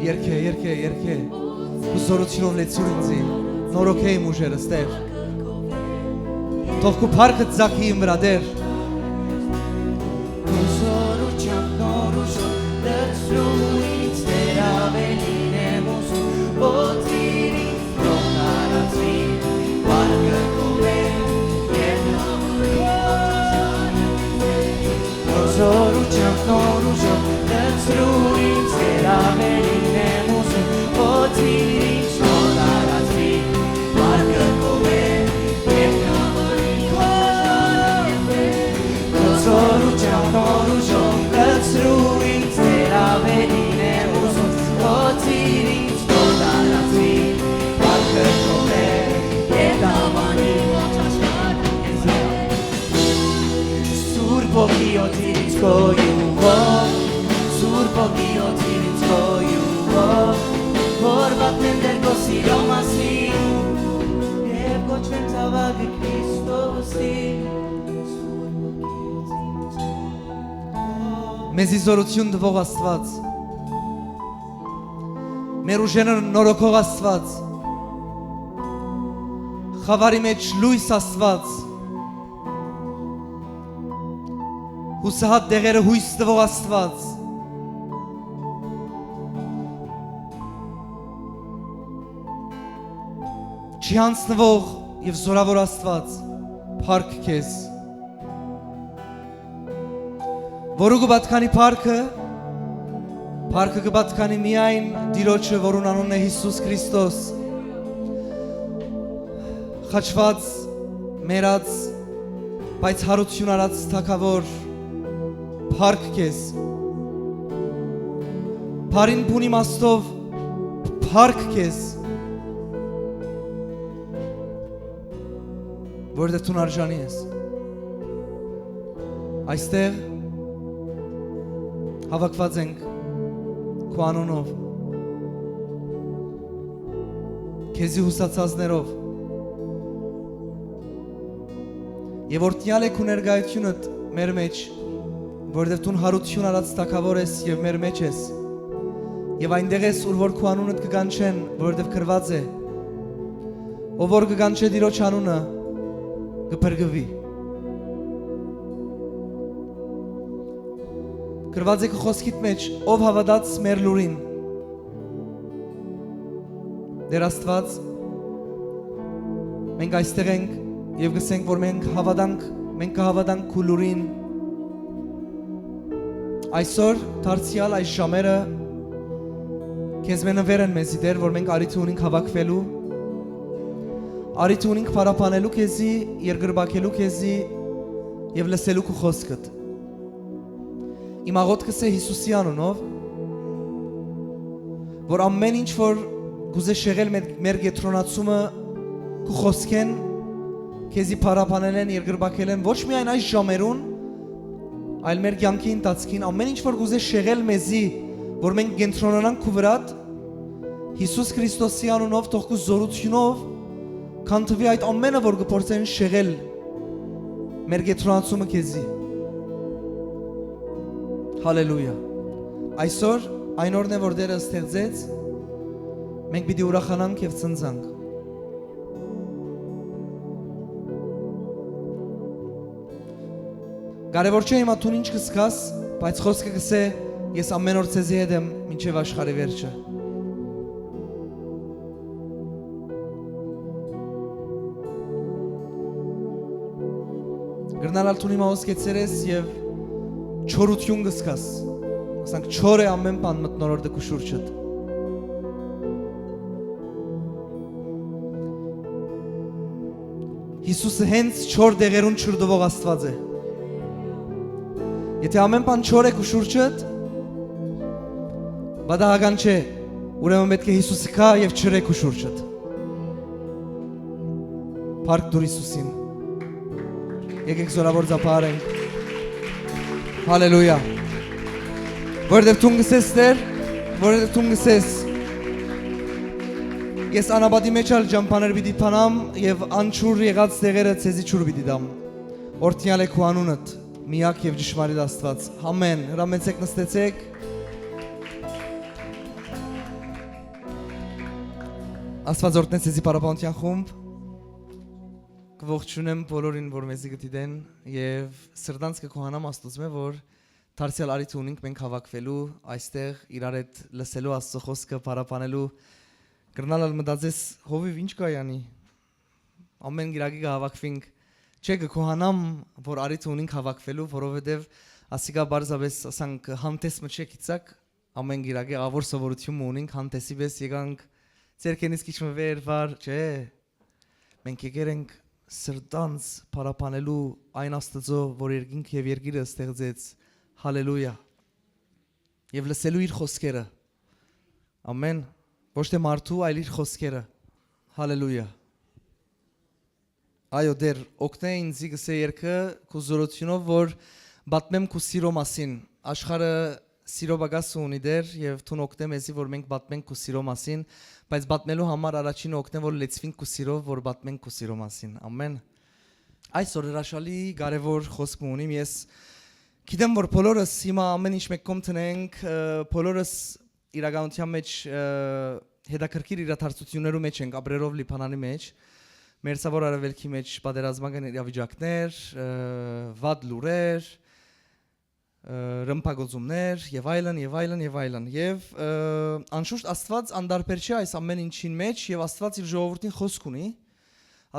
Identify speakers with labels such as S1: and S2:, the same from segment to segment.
S1: Երկե Հուսորությունով լեցուր ինձի նորոքեի մուժերս Տեր Թող քու փառքը ձակի իմ վրա Տեր
S2: Հուսորությամբ նորուժով լեցրու ինձ Տեր ավելին եմ ուզում ոտիր ինձ թող տարածվի փառքը քո մեր և Հուսորությամբ նորուժով լեցրու ինձ Տեր ավելին եմ ուզում ոտիր ինձ թող տարածվի փառքը քո մեր և Հուսորությամբ նորուժով լեցրու ինձ Տեր ավելին եմ ուզում ոտիր ինձ թող տարածվի փառքը քո մեր և դավանի Սուրբ ոգի օդիր ինձ քո յուղով Սուրբ ոգի օդիր ինձ քո յուղով որ պատմեմ Տեր քո սիրո մասին և կոչվեմ զավակը Քրիստոսի
S1: Մեզի զորություն տվող Աստված Մեր ուժերը նորոգող Աստված Խավարի մեջ լույս Աստված Հուսահատ դեղերը հույս տվող Աստված Չի հանձնվող և զորավոր Աստված Փառք քեզ Որու կպատկանի փառքը կպատկանի միայն Տիրոջը, որուն անունն է Հիսուս Քրիստոս Խաչված, մերած, բայց հարություն արած թագավոր Փառք քեզ Փարին բուն իմաստով Փառք քեզ Որտեղ դու արժանի ես Այստեղ Հավաքված ենք քո անունով Քեզի հուսացածներով Եվ որտյալ է քո ներկայությունդ մեր մեջ որտեղ դու հարություն արած թագավոր ես եւ մեր մեջ ես Եվ այնտեղ ես ուր որ քո անունդ կգանչեն որտեղ գրված է Ով որ կգանչե Տիրոջ անունը կփրկվի Գրված է քո խոսքիդ մեջ ով հավատաց մեր լուրին Դեր Աստված մենք այստեղ ենք եւ գսենք որ մենք կհավատանք քո լուրին Այսօր դարձյալ այս ժամերը քեզ մենվեր են մեզի Դեր որ մենք արիթ ունենք հավաքվելու Արիթ ունենք փառապանելու քեզի երկրբակելու քեզի եւ լսելու քո խոսքդ Իմ աղոթքս է Հիսուսի անունով որ ամեն ինչ որ գուզե շեղել մեր գետրոնացումը քո խոսքեն քեզի փառապանել են երկրբակել են ոչ միայն այս ժամերուն այլ մեր կյանքի ընթացքին ամեն ինչ որ գուզե շեղել մեզի որ մենք կենտրոնանանք քո վրա Հիսուս Քրիստոսի անունով թող քո զորությունով քանթվի այդ ամենը որ կփորձեն շեղել մեր գետրոնացումը քեզի Հալելույա Այսօր այն օրն է որ Տերը ստեղծեց մենք պիտի ուրախանանք եւ ցնցանք Կարևոր չէ հիմա դու ինչ կսկաս բայց խոսքը գսե ես ամեն օր ցեզի հետ եմ մինչև աշխարհի վերջը Գրնալալ դու հիմա ոսկեցերես եւ Չորություն գսկաս ասանք չոր է ամեն բան մտնոլորտը քո շուրջդ Հիսուսը հենց չոր դեղերուն չրդվող Աստված է Եթե ամեն բան չոր է քո շուրջդ բադահական չէ ուրեմն պետք է Հիսուսը կա եւ չրե քո շուրջդ Փառք դուր Հիսուսին Եկեք զորավոր ծափարենք Հալելույա Որտեղ դու գսես Տեր որտեղ դու գսես Ես անաբադի մեջ ալ ջամփաներ պիտի փանամ եւ անչուր եղած տեղերը ցեզի ճուր պիտի դամ Օրհնյալ է քո անունդ միակ եւ ճշմարիտ Աստված Ամեն հրամեցեք նստեցեք Աստված օրհնեց ձեզի պարապանության խումբ կողջունեմ բոլորին, որ մեզի գտիդեն եւ սրտանց կկոհանամ Աստծո որ դարձյալ արիթ ունենք մենք հավաքվելու այստեղ իրար հետ լսելու Աստծո խոսքը պարապանելու կրնալ մտածես հովիվ ինչ կայանի ամեն գիրակի հավաքվենք չէ կկոհանամ որ արիթ ունենք հավաքվելու որովհետեւ ասիկա բարձավես ասանք համտես մը չէ գիծակ ամեն գիրակի ավոր սովորություն ունենք համտեսի վես եկանք Ձերքենից քիչ մվեր վար, չէ։ Մենք եկել ենք սրտանց պարապանելու այն Աստծո, որ երկինք եւ երկիրը ստեղծեց։ Հալելույա։ Եվ լսելու իր խոսքերը։ Ամեն։ Ոչ թե մարդու, այլ իր խոսքերը։ Հալելույա։ Այո, դեր օգնե ինձ գսե երկը քո զորությունով, որ բատմեմ քո սիրո մասին։ Աշխարհը սիրո բագաս ունի դեր եւ թուն օգնեմ էզի որ մենք բատմենք քո սիրո մասին բայց բատմելու համար առաջին օգնեմ որ լեցվենք քո սիրով որ բատմենք քո սիրո մասին ամեն այսօր հրաշալի կարևոր խոսք ունիմ ես գիտեմ որ բոլորս հիմա ամեն ինչ մեկ կողմ տնենք բոլորս իրականության մեջ հետաքրքիր իրադարձություններու մեջ ենք ապրերով լիփանանի մեջ մերսավոր արևելքի մեջ պատերազմական իրավիճակներ վատ լուրեր ռմբագոծումներ եւ այլն եւ այլն եւ այլն եւ անշուշտ Աստված անդարբեր չէ այս ամեն ինչին մեջ եւ Աստված իր ժողովրդին խոսք ունի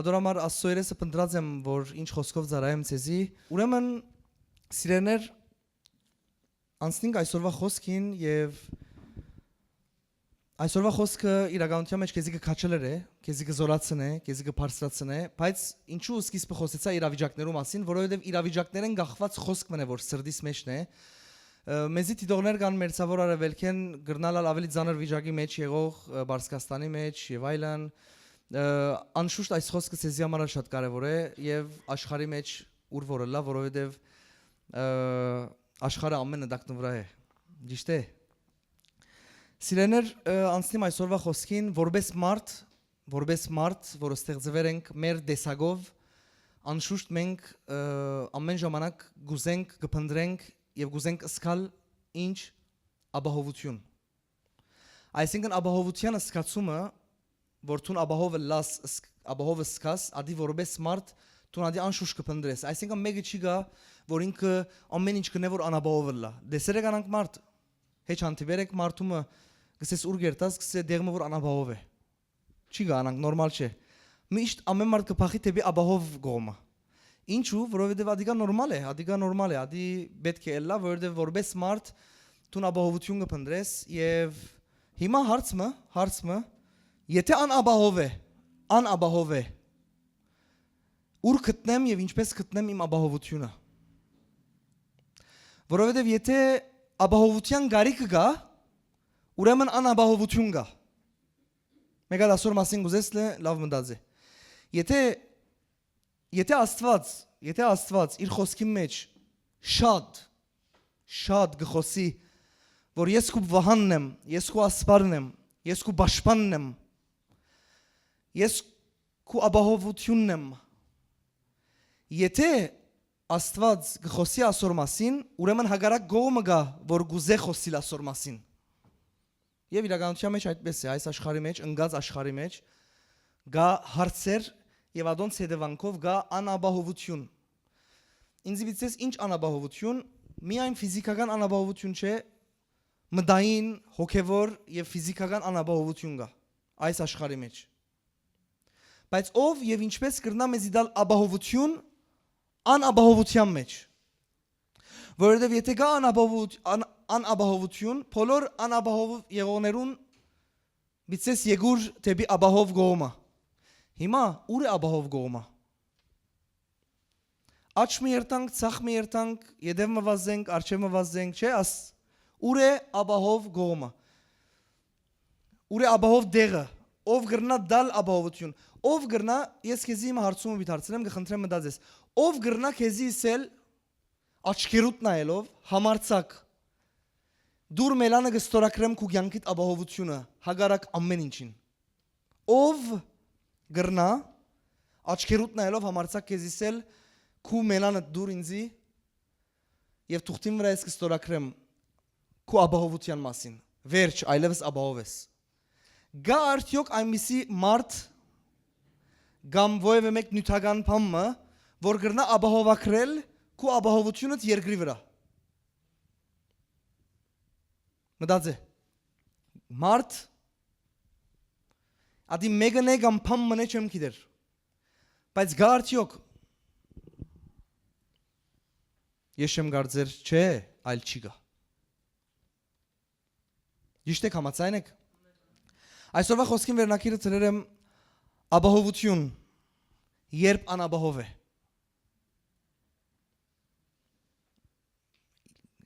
S1: Ադորամար Աստծոյերեսը փնտրած եմ որ ինչ խոսքով ծարայեմ ցեզի ուրեմն սիրեներ անցնենք այսօրվա խոսքին եւ այսօրվա խոսքը իրականության մեջ քեզի կքաչելեր է քեզի կզորացնե քեզի կբարձրացնե բայց ինչու սկիզբը խոսեցա իրավիճակներու մասին որովհետեւ իրավիճակներեն գախված խոսք մնե որ սրդիս մեջն է մեզի տիդողներ կան մերձավոր արևելքեն գրնալալ ավելի ծանր վիճակի մեջ եղող Բարսկաստանի մեջ եւ այլն անշուշտ այս խոսքը ցեզի համար շատ կարեւոր է եւ աշխարհի մեջ ուր որը լավ որովհետեւ աշխարհը ամենը դակն վրա է ճիշտ է Սիրեներ անցնիմ այսօրվա խոսքին որպես մարդ որը ստեղծվել ենք մեր դեսագով անշուշտ մենք ամեն ժամանակ գուզենք կփնտրենք եւ գուզենք սկալ ինչ ապահովություն այսինքն ապահովության սկացումը որ ցուն ապահովը լաս ապահովը սկաս ադի որպես մարդ ցուն ադի անշուշտ կփնտրես այսինքն մեկը չի գա որ ինքը ամեն ինչ կնե որ անապահովը լա դեսերը կանանք մարդ հեչ անտիվերեք մարդումը Գսես ուր գերտաս գսե դեղմը որ անապահով է չի գանանք նորմալ չէ միշտ ամեն մարդ կփախի թեպի ապահով գոմը ինչու որովհետև ադիգա նորմալ է ադի պետք է լա որովհետև որպես մարդ տուն ապահովություն կփնտրես եւ հիմա հարցը եթե անապահով է ուր գտնեմ եւ ինչպես գտնեմ իմ ապահովությունը որովհետև եթե ապահովության գարիկը գա Ուրեմն անապահովություն կա։ Մեկ ասոր մասին գուզես լավ մտածի։ Եթե Աստված իր խոսքի մեջ շատ գխոսի, որ ես քու վահանն եմ, ես քու ասպարն եմ, ես քու պաշտպանն եմ, ես քու ապահովությունն եմ։ Եթե Աստված գխոսի ասոր մասին, ուրեմն հագարակ գողը գա, որ գուզե խոսիլ ասոր մասին։ Եվ իրականության մեջ այդպես է այս աշխարհի մեջ ընկած աշխարհի մեջ գա հարցեր եւ ադոնց հետևանքով գա անապահովություն ինձ վիճես ինչ անապահովություն միայն ֆիզիկական անապահովություն չէ մտային հոգեվոր եւ ֆիզիկական անապահովություն գա այս աշխարհի մեջ բայց ով եւ ինչպես կրնա մեզի դալ ապահովություն անապահովության մեջ որովհետև եթե կա անապահովություն, բոլոր անապահով եղողներուն բիցես եկուր թեպի ապահով գողմը։ Հիմա ուր է ապահով գողմը։ Աչ մի երտանք, ցախ մի երտանք, յետև մը վազենք, արջև մը վազենք, չէ, ուր է ապահով գողմը։ Ուր է ապահով դեղը, ով գրնա դալ ապահովություն, ով գրնա, ես քեզի իմ հարցումը բիթարցնեմ, կխնդրեմ մտածես, ով գրնա քեզի իսել աչքերուտ նայելով համարցակ դուր մելանը գստորակրեմ քու կյանքիդ ապահովությունը հագարակ ամեն ինչին ով գրնա աչքերուտ նայելով համարցակ քեզ իսել քու մելանը դուր ինձի եւ թուղթին վրա ես գստորակրեմ քու ապահովության մասին վերջ այլևս ապահով ես Գա արդյոք այնպիսի մարդ կամ ովևէ մեկ նյութական բամը, որ գրնա ապահովակրել քո ապահովությունդ երկրի վրա։ Մտածե։ Մարդ ադի մեգնե կամ բամ մնե չեմ գիտեր։ Բայց գա արդյոք ես չեմ կարծեր, չէ, այլ չի գա։ Ճիշտ եք համաձայն եք։ Այսօրվա խոսքին վերնակիրը ծրել եմ ապահովություն, երբ անապահով է։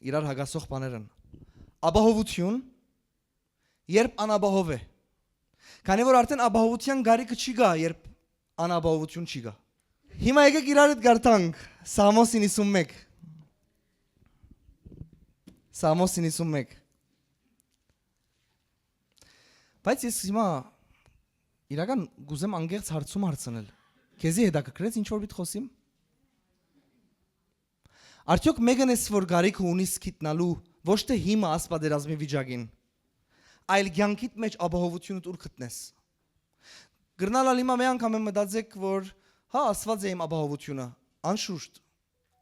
S1: Իրար հագասող բաներ են։ Ապահովություն, երբ անապահով է։ Քանի որ արդեն ապահովության գարիկը չի գա, երբ անապահովություն չի գա։ Հիմա եկեք իրար հետ գարտանք Սամոս 91։ Սամոս 91։ Բայց ես հիմա իրական գուզեմ անգերց հարցում հարցնել։ Քեզի հետաքրքրեց ինչ որ պիտի խոսիմ։ Արդյոք մեկն էս որ գարիք ունիս գիտնալու ոչ թե հիմա ասպատերազմի վիճակին, այլ ցանկիտ մեջ ապահովությունդ ուր գտնես։ Գրնալալ հիմա մի անգամ եմ մտածեք, որ հա ասված է իմ ապահովությունը, անշուշտ,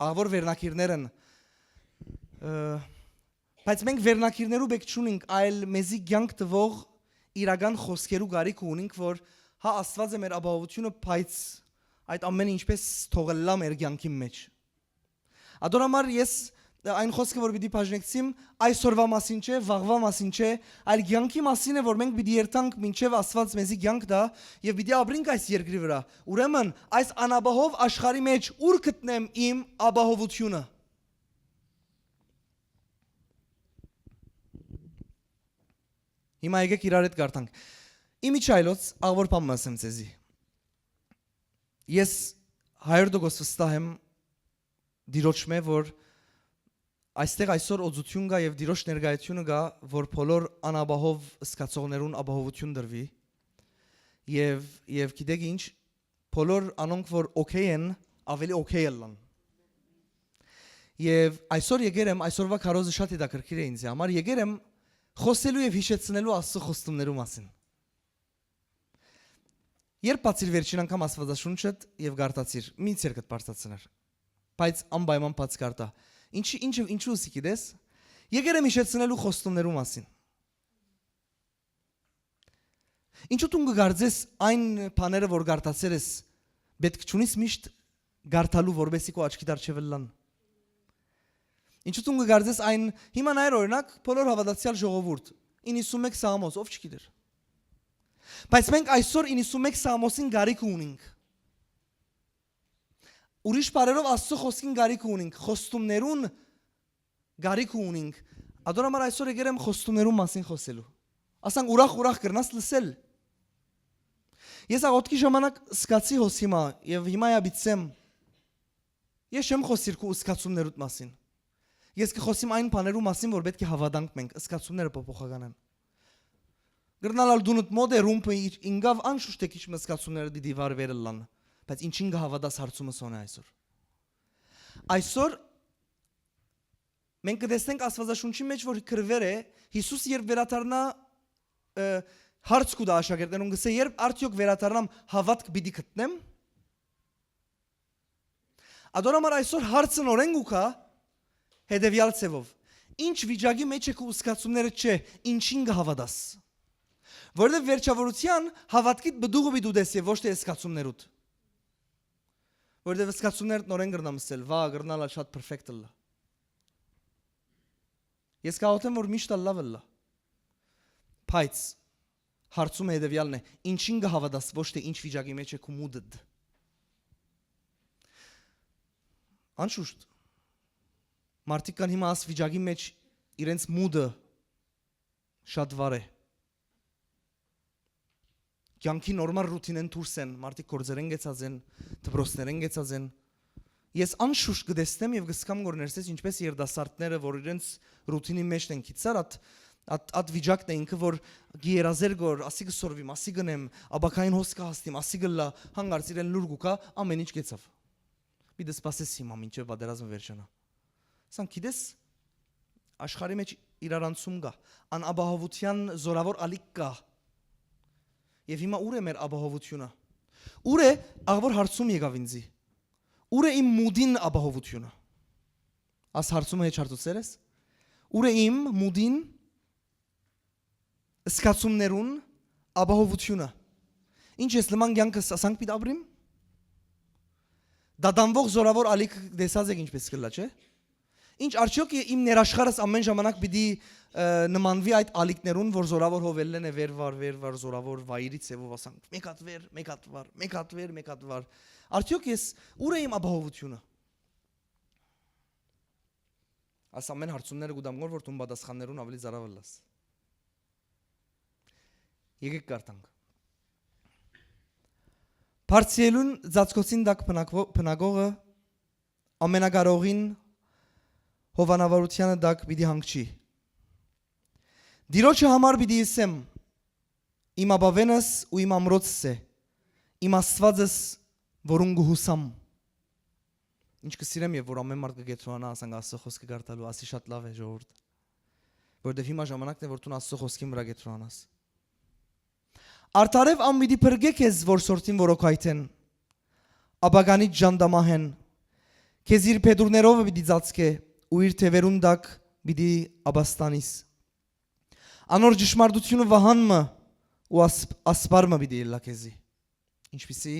S1: աղվոր վերնակիրներ են։ Բայց մենք վերնակիրներու բեք չունենք, այլ մեզի ցանկ տվող իրական խոսքերու գարիք ունենք, որ հա աստված է մեր ապահովությունը, բայց այդ ամենը ինչպես թողելա մեր ցանկի մեջ։ Ադորամար ես այն խոսքը որ պիտի բաժնեցիմ, այսօրվա մասին չէ, վաղվա մասին չէ, այլ ցանկի մասին է, որ մենք պիտի երթանք մինչև աստված մեզի ցանկ տա եւ պիտի ապրենք այս երկրի վրա։ Ուրեմն այս անապահով աշխարհի մեջ ուր գտնեմ իմ ապահովությունը։ Հիմա եկեք իրար հետ գարտանք։ Իմիջայլոց աղվոր բան ասեմ ձեզի։ Ես 100% վստահ եմ դիրոճմե, որ այստեղ այսօր օծություն կա եւ դիրոճ ներկայությունը կա, որ բոլոր անապահով սկացողներուն ապահովություն դրվի։ Եվ գիտեք ինչ, բոլոր անոնք որ օքեյ են, ավելի օքեյ լան։ Եվ այսօր եկել եմ, այսօրվա քարոզը շատ հետաքրքիր է ինձ համար, եկել եմ խոսելու եւ հիշեցնելու Աստծո խոստումներու մասին։ Երբ բացիր վերջին անգամ Աստվածաշունչը եւ գարտացիր, մի ցերկդ բարձրացներ։ Բայց անպայման բաց գարտա։ Ինչու սիկիդես։ Եկել եմ հիշեցնելու խոստումներու մասին։ Ինչու դու գարձես այն բաները, որ գարտացեր ես, պետք չունիս միշտ գարտալու, որբեսի քո աչքի դարչևելան։ Ինչու դու գարձես այն հիմա նայր օրինակ բոլոր հավատացյալ ժողովուրդ 91 Սամոս ով չգիտեր։ Բայց մենք այսօր 91 Սամոսին գարիք ունենք։ Ուրիշ բարերով Աստծո խոսքին գարիք ունենք, խոստումներուն գարիք ունենք։ Ադորամար այսօր եկել եմ խոստումներուն մասին խոսելու։ Ասանք ուրախ կրնաս լսել։ Ես աղոթքի ժամանակ սկացի հոսիմա եւ հիմա յաբիցեմ։ Ես չեմ խոսիր քո սկացումներուդ մասին։ Ես կխոսիմ այն բաներու մասին, որ պետք է հավատանք մենք, սկացումները փոփոխական են։ Գրնալալ դունդ մոդե ռումպը ինգավ անշուշտ է քիչ սկացումները դի վարվել լան, բայց ինչին կհավատաս հարցումը սոնե այսօր։ Այսօր մենք կտեսնենք Աստվածաշունչի մեջ, որ գրվել է Հիսուս երբ վերադառնա հարց կուտա աշակերտներուն գսե երբ արդյոք վերադառնամ հավատք պիտի գտնեմ։ Ադորամար այսօր հարցը նորեն գուքա հետևյալ ցևով ինչ վիճակի մեջ եք ու սկացումները չէ ինչին կհավատաս որովհետև վերջավորության հավատքիդ բդուղը պիտի դես եւ ոչ թե սկացումներուդ որովհետև սկացումներդ նորեն գրնամսել վա գրնալա շատ պերֆեկտ լա ես կհաղորդեմ որ միշտ լավ լա բայց հարցումը հետևյալն է ինչին կհավատաս ոչ թե ինչ վիճակի մեջ եք ու մուդդ անշուշտ Մարդիկ կան հիմա աս վիճակի մեջ իրենց մուդը շատ վար է։ Կյանքի նորմալ ռուտինեն դուրս են, մարդիկ գործեր են գեցած են, դպրոցներ են գեցած են։ Ես անշուշտ կտեսնեմ եւ կսկամ որ ներսես ինչպես երդասարտները, որ իրենց ռուտինի մեջ են գիծար, at վիճակն է ինքը որ գերազեր գոր, ասի կսորվիմ, ասի գնեմ, աբակային հոս կհաստիմ, ասի գլա, հանգարց իրեն լուր գուկա, ամեն ինչ գեցավ։ Մի դե սպասես հիմա մինչեւ պատերազմը վերջանա։ Սան գիտես աշխարհի մեջ իրարանցում կա, անապահովության զորավոր ալիք կա։ Եվ հիմա ուր է մեր ապահովությունը։ Ուր է աղբոր հարցում եկավ ինձի։ Ուր է իմ մուդին ապահովությունը։ Աս հարցումը հեչ հարցուցեր ես։ Ուր է իմ մուդին սկացումներուն ապահովությունը։ Ինչ ես լման կյանքս ասանք պիտի ապրիմ։ Դադանվող զորավոր ալիք դեսած եք ինչպես կլա, չէ։ Ինչ արդյոք իմ ներաշխարհս ամեն ժամանակ պիտի նմանվի այդ ալիքներուն, որ զորավոր հովելն է վեր զորավոր վայրից եւով ասանք։ Մեկ հատ վեր։ Արդյոք ես ուր է իմ ապահովությունը։ Աս ամեն հարցումները գուտամգոր որ դու պատասխաններուն ավելի զարավը լաս։ Եկեք կարդանք։ Բարձիելուն ծածկոցին դակ բնագողը ամենակարողին հովանավորությանը դակ պիտի հանգչի։ Դիրոջը համար պիտի իսեմ իմ ապավենս ու իմ ամրոցս է, իմ աստվածս որուն գուհուսամ։ Ինչ կսիրեմ եւ որ ամեն մարդ կգետրոնա ասանք Աստծո խոսքը կարդալու, ասի շատ լավ է ժողովուրդ։ Որովհետեւ հիմա ժամանակն է որ դու Աստծո խոսքի վրա գետրոնաս։ Արտարև ամիդի բրգեք ես որ սորտին որոքայթեն աբագանից ժանդամահեն քեզ իր փեդուրներով պիտի ծածկե ու իր թևերուն դակ պիտի աբաստանիս անոր ճշմարտությունը վահանմը ու ասպարմը պիտի ելա քեզի ինչպիսի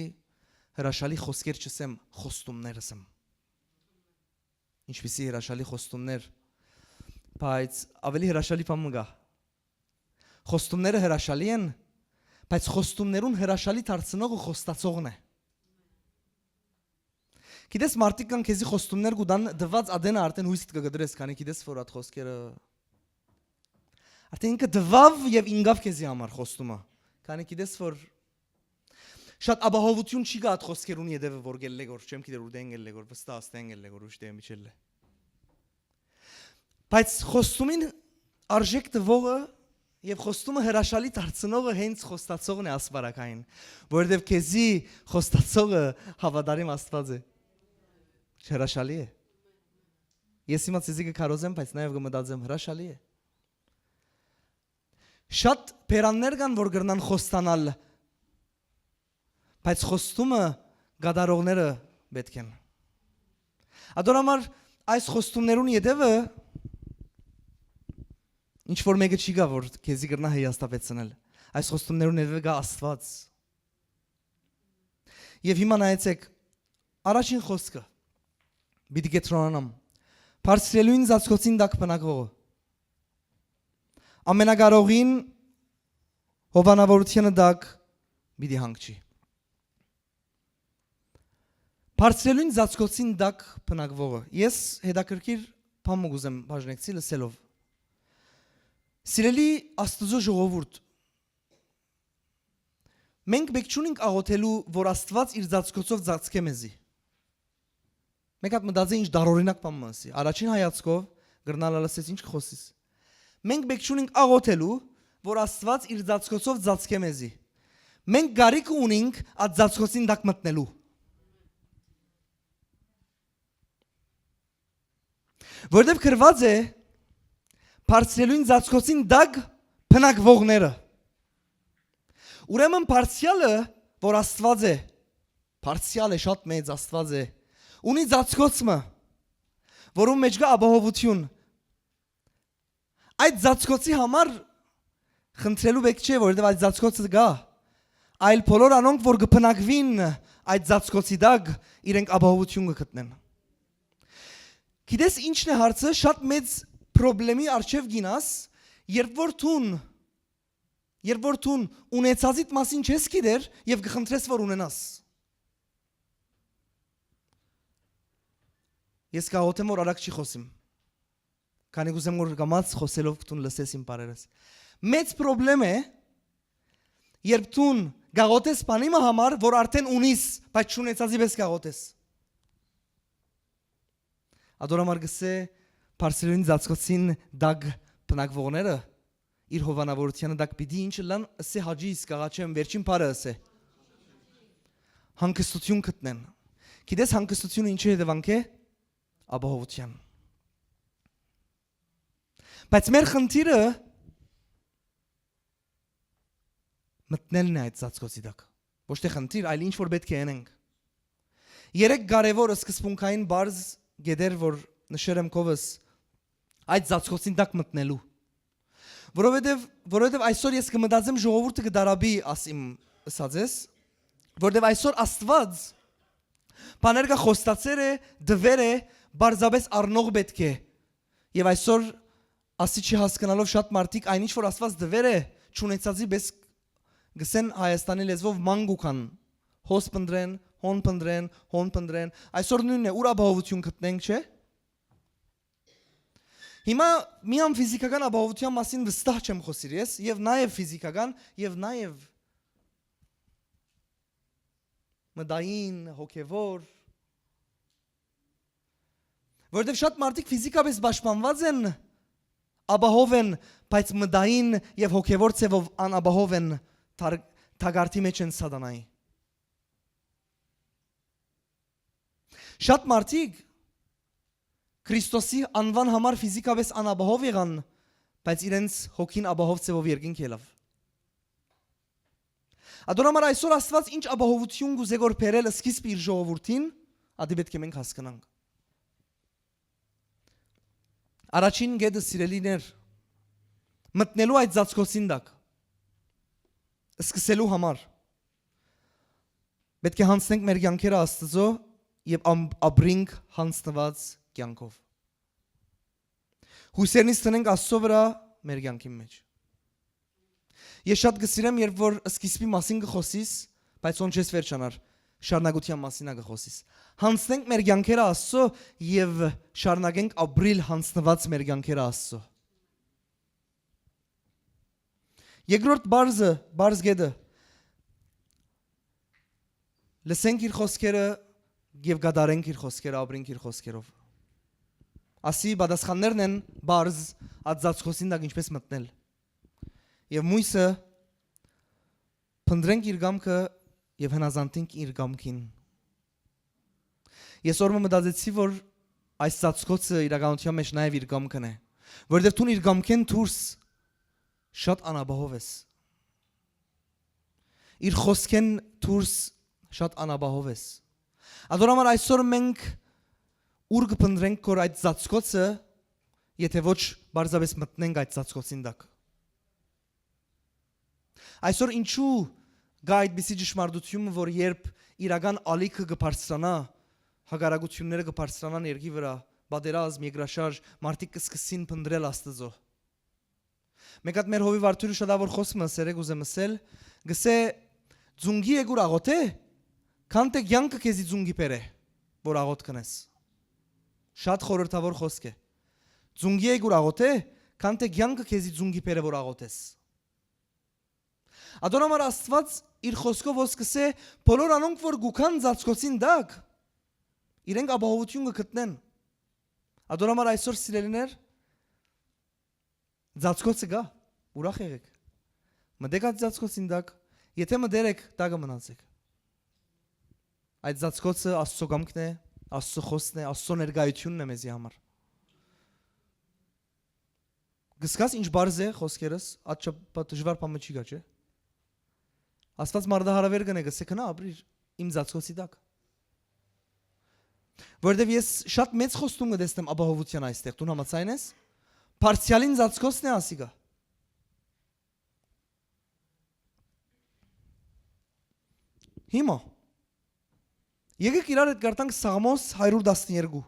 S1: հրաշալի խոսքեր չսեմ խոստումներս եմ ինչպիսի հրաշալի խոստումներ բայց ավելի հրաշալի բան մգա խոստումները հրաշալի են բայց խոստումներուն հրաշալի դարձնողը խոստացողն է։ Գիտես մարդիկ կան քեզի խոստումներ գուտան դված ադենը արդեն հույսիդ կգդրես, քանի գիտես որ այդ խոսքերը արդեն ինքը դվավ եւ ինգավ քեզի համար խոստումը։ Քանի գիտես որ շատ ապահովություն չի գա այդ խոսքերուն յետևը որ գելլե գոր չեմ գիտեր ուր դեն գելլե գոր վստահ աստեն գելլե գոր ուշ դեմ իջելլե։ Բայց խոստումին արժեք տվողը Եվ խոստումը հրաշալի դարձնողը հենց խոստացողն է ասպարակային, որովհետև քեզի խոստացողը հավատարիմ Աստված է։ Հրաշալի է։ Ես հիմա ցեզի կքարոզեմ, բայց նաև կմտածեմ հրաշալի է։ Շատ բերաններ կան, որ գրնան խոստանալ, բայց խոստումը գադարողները պետք են։ Ադորամար այս խոստումներուն յետևը Ինչ որ մեկը չի գա որ քեզի գրնա հեյաստապեցնել այս խոստումներուն յետևը գա Աստված Եվ հիմա նայեցեք առաջին խոսքը պիտի կետրոնանամ Բարձրելույն ծածկոցին դակ բնակվողը ամենակարողին հովանավորությունը դակ պիտի հանգչի Բարձրելույն ծածկոցին դակ բնակվողը Ես հետաքրքիր բան մուգուզեմ բաժնեկցի լսելով Սիրելի Աստծո ժողովուրդ Մենք բեք չունենք աղոթելու որ Աստված իր ծածկոցով ծածկե մեզի Մենք հատ մտածի ինչ դարօրինակ բան մասի Առաջին հայացքով գրնալը լսես ինչ կխոսիս Մենք բեք չունենք աղոթելու որ Աստված իր ծածկոցով ծածկե մեզի Մենք գարիք ունենք այդ ծածկոցին դակ մտնելու Որտեւ գրված է Բարձրելույն ծածկոցին դակ բնակվողները Ուրեմն բարձյալը որ Աստված է բարձյալ է շատ մեծ Աստված է ունի ծածկոցը որում մեջ կա ապահովություն Այդ ծածկոցի համար խնդրելու բեք չէ որովհետև այդ ծածկոցը գա այլ բոլոր անոնք որ կբնակվին այդ ծածկոցի դակ իրենք ապահովություն կգտնեն Գիտես ինչն է հարցը շատ մեծ Պրոբլեմի արջև գինաս, երբ որ թուն ունեցածիտ մասին չես գիտեր և գխնդրես որ ունենաս։ Ես կաղոթեմ որ արագ չի խոսիմ, քանի գուզեմ որ գամած խոսելով կտուն լսես իմ պարերս։ Մեծ պրոբլեմ է, երբ թուն գաղոթես պանիմը համար, որ արդեն ունիս, բայց չունեցածի պես գաղոթես։ Ադորամար գսե Բարձրելույն ծածկոցին դակ բնակվողները իր հովանավորությանը դակ պիտի ինչ լան ասե հաջի իսկ աղաչեմ վերջին բարը ասե հանգստություն գտնեն Գիտես հանգստությունը ինչի հետևանք է ապահովության Բայց մեր խնդիրը մտնելն է այդ ծածկոցի տակ։ Ոչ թե խնդիր, այլ ինչ որ պետք է անենք։ Երեք կարևոր սկզբունքային բարձ գեդեր, որ նշել եմ կովս այդ ծածկոցին տակ մտնելու։ Որովհետև այսօր ես կմտածեմ ժողովուրդը կդարաբի ասիմ ասածես, որովհետև այսօր Աստված բաներ կա խոստացել է, դվեր է, բարձաբես առնող պետք է։ Եվ այսօր ասի չի հասկանալով շատ մարդիկ այնինչ որ Աստված դվեր է, չունեցածի պես գսեն Հայաստանի լեզվով մանգուքան, հոս պնդրեն, հոն պնդրեն, այսօր նույնն է, ուր ապահովություն գտնենք, չէ։ Հիմա միամ ֆիզիկական ապահովության մասին վստահ չեմ խոսիր ես, եւ նաեւ ֆիզիկական, եւ նաեւ մտային, հոգևոր, որովհետև շատ մարդիկ ֆիզիկապես պաշտպանված են, ապահով են, բայց մտային եւ հոգևոր ցևով անապահով են, թագարտի մեջ են սատանայի։ Շատ մարդիկ Քրիստոսի անվան համար ֆիզիկապես անապահով եղան, բայց իրենց հոգին ապահով ցևով երկինք ելավ։ Ադոնամար այսօր Աստված ինչ ապահովություն գուզե որ բերել սկիզբ իր ժողովրդին, ադի պետք է մենք հասկանանք։ Առաջին գեդը սիրելիներ մտնելու այդ ծածկոցին տակ սկսելու համար պետք է հանցնենք մեր կյանքերը Աստծո եւ ապրենք հանցնված կյանքով։ Հույսերնից տնենք Աստծո վրա մեր կյանքի մեջ։ Ես շատ կսիրեմ, երբ որ սկիզբի մասին կխոսիս, բայց ոնց ես վերջանար, շարունակության մասին կխոսիս։ Հանցնենք մեր կյանքերը Աստծո եւ շարունակենք ապրիլ հանցնված մեր կյանքերը Աստծո։ Երկրորդ բարձ գեդը լսենք իր խոսքերը եւ գադարենք իր խոսքերը, ապրենք իր խոսքերով։ Ասի պատասխաններն են բարձ ածածխոսին դակ ինչպես մտնել։ Եվ մույսը փնտրենք իր գամքը եւ հնազանդենք իր գամքին։ Ես օրը մտածեցի, որ այս ծածկոցը իրականության մեջ նաեւ իր գամքն է, որովհետեւ դու իր գամքեն դուրս շատ անապահով ես։ Իր խոսքեն դուրս շատ անապահով ես։ Ադորամար այսօր մենք ուր կփնտրենք որ այդ ծածկոցը, եթե ոչ բարձրապես մտնենք այդ ծածկոցին տակ։ Այսօր ինչու գա այդպիսի ճշմարտություն, որ երբ իրական ալիքը կբարձրանա, հագարագությունները կբարձրանան երկի վրա, բادرազմ, երկրաշարժ, մարդիկ կսկսին փնտրել Աստծո։ Մեկ հատ մեր հովիվ Արթուրը շատավոր խոսում է, սերեկ ուզեմ ասել, գսե ձունգի եկուր աղոթե, քանտե կյանքը քեզի ձունգի պերը, որ աղոթ կնես։ Շատ խորհրդավոր խոսք է։ Ձունգի եկուր աղոթե, քանտե կյանքը քեզի ձունգի պերը, որ աղոթես։ Ադոնամար Աստված իր խոսքով ոսկսե բոլոր անոնք որ գուքան ծածկոցին դակ իրենք ապահովություն կգտնեն։ Ադոնամար այսօր սիրելիներ ծածկոցը գա, ուրախ եղեք։ Մտեք այդ ծածկոցին դակ, եթե մտերեք, տակը մնացեք։ Այդ ծածկոցը Աստծո կամքն է, Աստծո խոսքն է, Աստծո ներկայությունն է մեզի համար։ Գսկաս ինչ բարձ է խոսքերս, այդ դժվար բան չի գա, չէ։ Աստված մարդահարավեր կնե գսե քնա ապրիր իմ ծածկոցի տակ։ Որովհետև ես շատ մեծ խոստում կտեսնեմ ապահովության այստեղ, դու համաձայն ես։ Պարցիալին ծածկոցն է ասիգա։ Հիմա եկեք իրար հետ գարտանք Սաղմոս 112։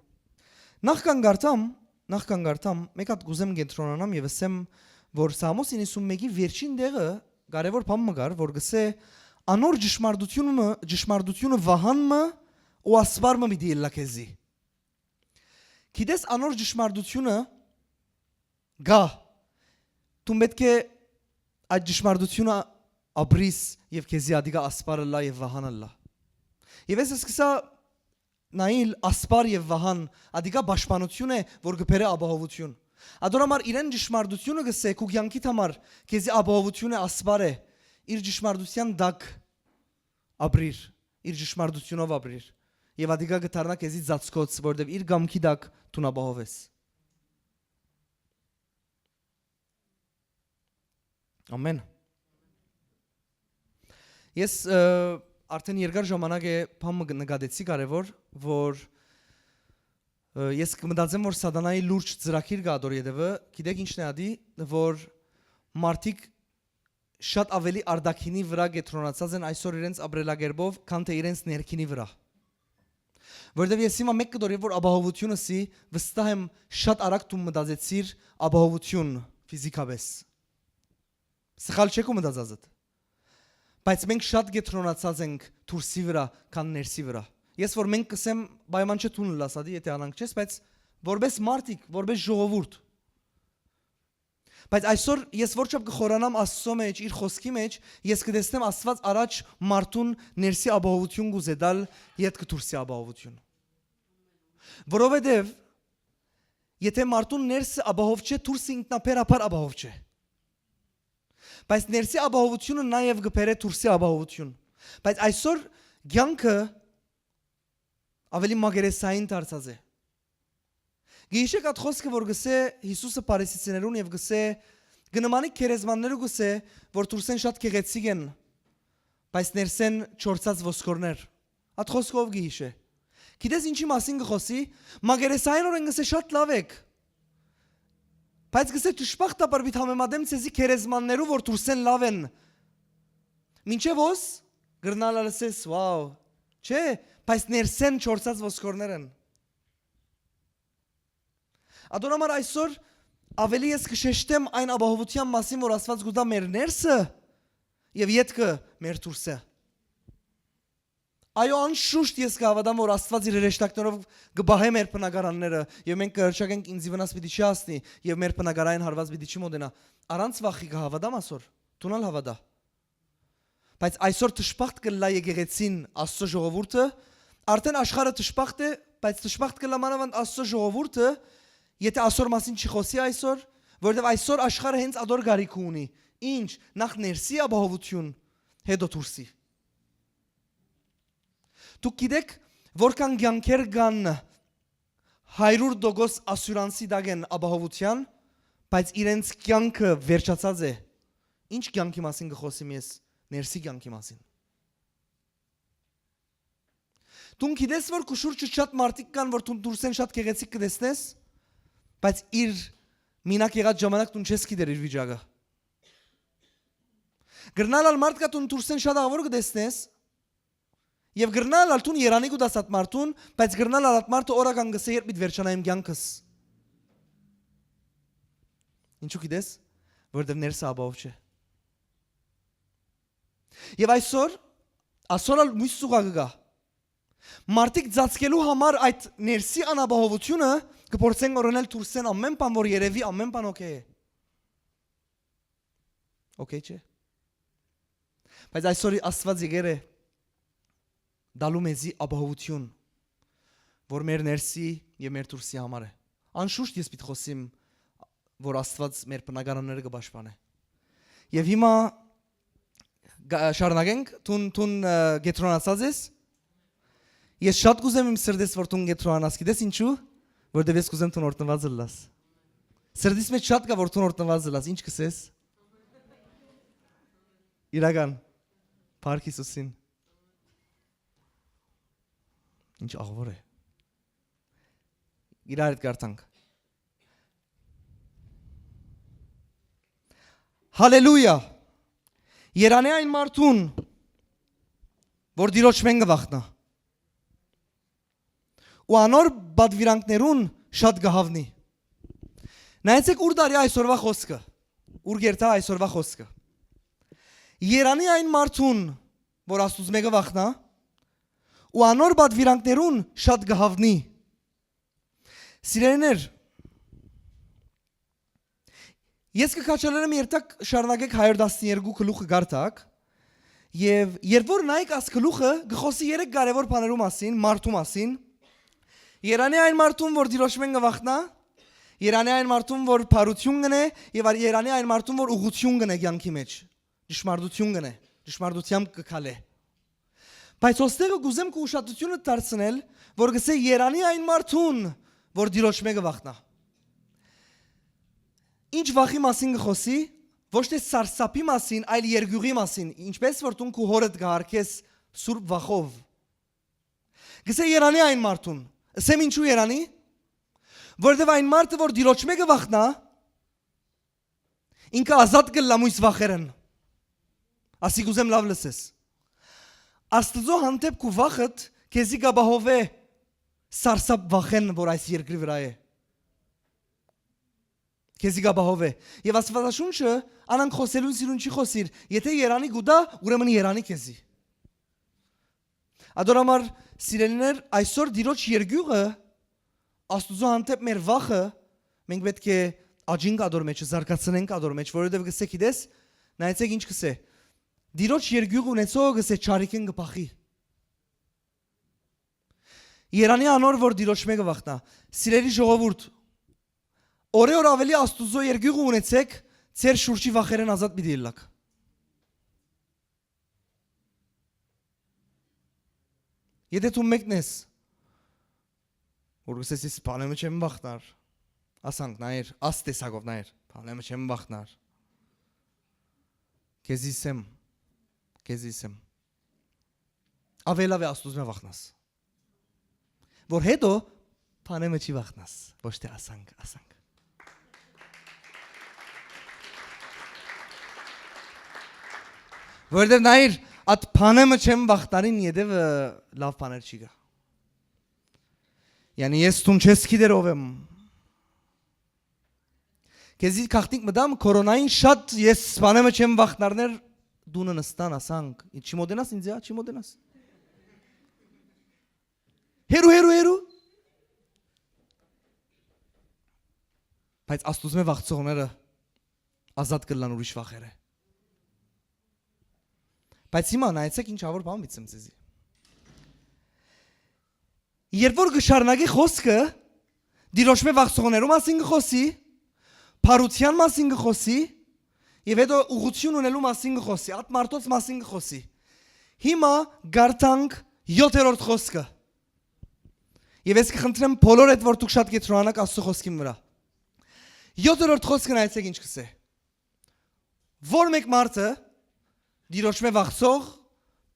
S1: Նախքան գարտամ, մեկ հատ գուզեմ կենտրոնանամ եւ ասեմ, որ Սաղմոս 91-ի վերջին դեղը կարևոր բան մգար, որ գսե անոր ճշմարտությունը վահանմը ու ասպարմը մի դիելա քեզի։ Գիտես անոր ճշմարտությունը գա։ Դու պետք է այդ ճշմարտությունը ապրիս եւ քեզի ադիգա ասպարը լա եւ վահանը լա։ Եվ ես սկսա նայել ասպար եւ վահան ադիգա պաշտպանություն է, որ գբերը ապահովություն։ Ադոնամար իրեն ճշմարտությունը գսե քու կյանքիդ համար քեզի ապահովություն է ասպար է։ Իր ճշմարտության դակ ապրիր, իր ճշմարտությունով ապրիր։ Եվ ադիգա գտարնա քեզի ծածկոց, որտեվ իր գամքի դակ դու ապահով ես։ Ամեն։ Ես արդեն երկար ժամանակ է բան նկատեցի կարևոր, որ ես կմտածեմ, որ սատանայի լուրջ ծրագիր կա դոր յետևը, գիտեք ինչն է ադի, որ մարդիկ շատ ավելի արդակինի վրա գետրոնացած են այսօր իրենց ապրելակերպով, քան թե իրենց ներքինի վրա։ Որտեւ ես հիմա մեկ կդորի որ ապահովությունը սի վստահ եմ շատ արագ դու մտածեցիր ապահովություն ֆիզիկապես։ Սխալ չեք ու մտածածդ։ Բայց մենք շատ գետրոնացած ենք դուրսի վրա, քան ներսի վրա։ Ես որ մենք կսեմ պայման չէ տուն լասադի, եթե անանք չես, բայց որպես մարդիկ, որպես ժողովուրդ։ Բայց այսօր ես որչափ կխորանամ Աստծո մեջ, իր խոսքի մեջ, ես կտեսնեմ Աստված առաջ մարդուն ներսի ապահովություն գուզեդալ, յետք դուրսի ապահովություն։ Որովհետև եթե մարդուն ներսը ապահով չէ, դուրսը ինքնաբերաբար ապահով չէ։ Բայց ներսի ապահովությունը նաև կբերե դուրսի ապահովություն։ Բայց այսօր կյանքը ավելի մագերեսային դարձած է։ Գիշեք այդ խոսքը որ գսե Հիսուսը Փարիսեցիներուն եւ գսե գնամանի քերեզմաններու գսե որ դուրսեն շատ գեղեցիկ են, բայց ներսեն չորցած ոսկորներ։ Այդ խոսքով գիշե։ Գիտես ինչի մասին գխոսի, մագերեսային օրեն գսե շատ լավ եք։ Բայց գսե ճշմարտաբար պիտի համեմատեմ ցեզի քերեզմաններու որ դուրսեն լավ են։ Մինչև ոս գրնալը լսես, վաու, չէ, բայց ներսեն չորցած ոսկորներ են։ Ադոնամար այսօր ավելի ես կշեշտեմ այն ապահովության մասին, որ Աստված գուտա մեր ներսը եւ յետքը մեր դուրսը։ Այո, անշուշտ ես կհավատամ, որ Աստված իր հրեշտակներով կբահե մեր բնակարանները եւ մենք կհրճակենք ինձ վնաս պիտի չի հասնի եւ մեր բնակարային հարված պիտի չի մոտենա։ Առանց վախի կհավատամ այսօր։ Տունալ հավատա։ Բայց այսօր ճշմարտ կլա եկեղեցին Աստծո ժողովուրդը, արդեն աշխարհը ճշմարտ է, բայց ճշմարտ կլա մանավանդ Աստծո ժողովուրդը, եթե այսօր մասին չի խոսի այսօր, որովհետև այսօր աշխարհը հենց ադոր գարիք ունի։ Ինչ, նախ ներսի ապահովություն, հետո դուրսի։ Դուք գիտեք, որքան կյանքեր կան 100% ասյուրանսի դագեն ապահովության, բայց իրենց կյանքը վերջացած է։ Ինչ կյանքի մասին կխոսեմ ես, ներսի կյանքի մասին։ Դու գիտես, որ քուշուրջը շատ մարդիկ կան, որ դու դուրսեն շատ գեղեցիկ կտեսնես, բայց իր մինակ եղած ժամանակ դու չես գիտեր իր վիճակը։ Գրնալ մարդ կա դու դուրսեն շատ աղավոր կտեսնես, եւ գրնալ ալտուն Երանի գուդասատ մարդուն, բայց գրնալ ալատ մարդը օրական գսե երբ իդ վերջանայեմ կյանքս։ Ինչու գիտես, որովհետև ներսը ապահով չէ։ Եվ այսօր մույս սուղակը կա։ Մարդիկ ծածկելու համար այդ ներսի անապահովությունը կփորձեն օրոնել դուրսեն ամեն բան որ երևի ամեն բան օքեյ է։ Օքեյ չէ։ Բայց այսօր Աստված եկել է դալու մեզի ապահովություն, որ մեր ներսի եւ մեր դուրսի համար է։ Անշուշտ ես պիտի խոսիմ, որ Աստված մեր բնակարանները կպաշտպանե։ Եվ հիմա շարունակենք, տուն գետրոնացած ես։ Ես շատ կուզեմ իմ սրտես որ տուն գետրոնանաս, գիտես ինչու, որովհետև ես կուզեմ տուն օրտնված լաս։ Սրտիս մեջ շատ կա որ տուն օրտնված լաս, ինչ կսես։ Իրական, Փառք Հիսուսին։ Ինչ աղվոր է։ Իրար հետ կարդանք։ Հալելույա։ Երանի այն մարդուն, որ դիրոջ մեն գվախնա։ Ու անոր բադվիրանքներուն շատ գահավնի։ Նայեցեք ուր դարի այսօրվա խոսքը։ Ուր գերտա այսօրվա խոսքը։ Երանի այն մարդուն, որ Աստուծո մեկը վախնա, ու անոր բադվիրանքներուն շատ գահավնի։ Սիրելիներ, ես կքաչալերեմ երտակ շարունակեք 112 գլուխը գարտակ, եւ երբ որ նայեք աս գլուխը գխոսի 3 կարևոր բաներու մասին, մարդու մասին, Երանի այն մարդուն, որ դիրոշմեն գվախնա, Երանի այն մարդուն, որ փարություն գնե, եւ Երանի այն մարդուն, որ ուղղություն գնե կյանքի մեջ, ճշմարտություն գնե, ճշմարտությամբ կքալե։ Բայց ոստեղը գուզեմ կու ուշադրությունը դարձնել, որ գսե Երանի այն մարդուն, որ դիրոշմեն գվախնա։ Ինչ վախի մասին գխոսի, ոչ թե սարսափի մասին, այլ երկյուղի մասին, ինչպես որ դու քու հորդ գահարկես սուրբ վախով։ Գսե Երանի այն մարդուն, ասեմ ինչու Երանի, որովհետև այն մարդը որ դիրոջ մեկը վախնա, ինքը ազատ կլա մույս վախերն։ Ասի գուզեմ լավ լսես։ Աստծո հանդեպ քու վախդ քեզի գաբահով է սարսափ վախեն, որ այս երկրի վրա է։ Քեզի գաբահով է։ Եվ Աստվածաշունչը անանք խոսելուն սիրուն չի խոսիր, եթե Երանի գուդա, ուրեմն Երանի քեզի։ Ադորամար սիրելիներ, այսօր դիրոջ երկյուղը Աստծո հանդեպ մեր վախը մենք պետք է աջինք ադոր մեջ, զարգացնենք ադոր մեջ, որովհետև գսե գիտես, նայեցեք ինչ գսե։ Դիրոջ երկյուղ ունեցող գսե չարիքեն գփախի։ Երանի անոր որ դիրոջ մեկը վախնա, սիրելի ժողովուրդ, օրը ավելի Աստուծո երկյուղ ունեցեք, ձեր շուրջի վախերեն ազատ պիտի ելնաք։ Եթե դու մեկն ես, որ գսես ես բանեմը չեմ վախնար, ասանք նայր, աս տեսակով նայր, բանեմը չեմ վախնար, քեզի սեմ, ավելավ է Աստուծո մե վախնաս, որ հետո բանեմը չի վախնաս, ոչ թե ասանք։ Որովհետև նայր, այդ բանեմը չեմ վախտարին յետևը լավ բաներ չի գա։ Yani ես տուն չես գիտեր ով եմ։ Քեզի քաղտնիկ մտամ կորոնային շատ ես բանեմը չեմ վախտարներ դունը նստան ասանք։ Չի մոդենաս ինձ չի մոդենաս։ Հերու։ Բայց Աստուծո վախծողները ազատ կլան ուրիշ վախերը։ Բայց հիմա նայեցեք ինչ ավոր բան վիցեմ ձեզի։ Երբ որ գշարնագի խոսքը դիրոշմե վախծողներու մասին գխոսի, փարության մասին գխոսի, եւ հետո ուղղություն ունելու մասին գխոսի, այդ մարդոց մասին գխոսի։ Հիմա գարտանք 7-րդ խոսքը։ Եվ ես կխնդրեմ բոլոր այդ որ դուք շատ կետրոնանաք Աստծո խոսքի վրա։ 7-րդ խոսքը նայեցեք ինչ կսե։ Որ մեկ մարդը դիրոշմե վախծող,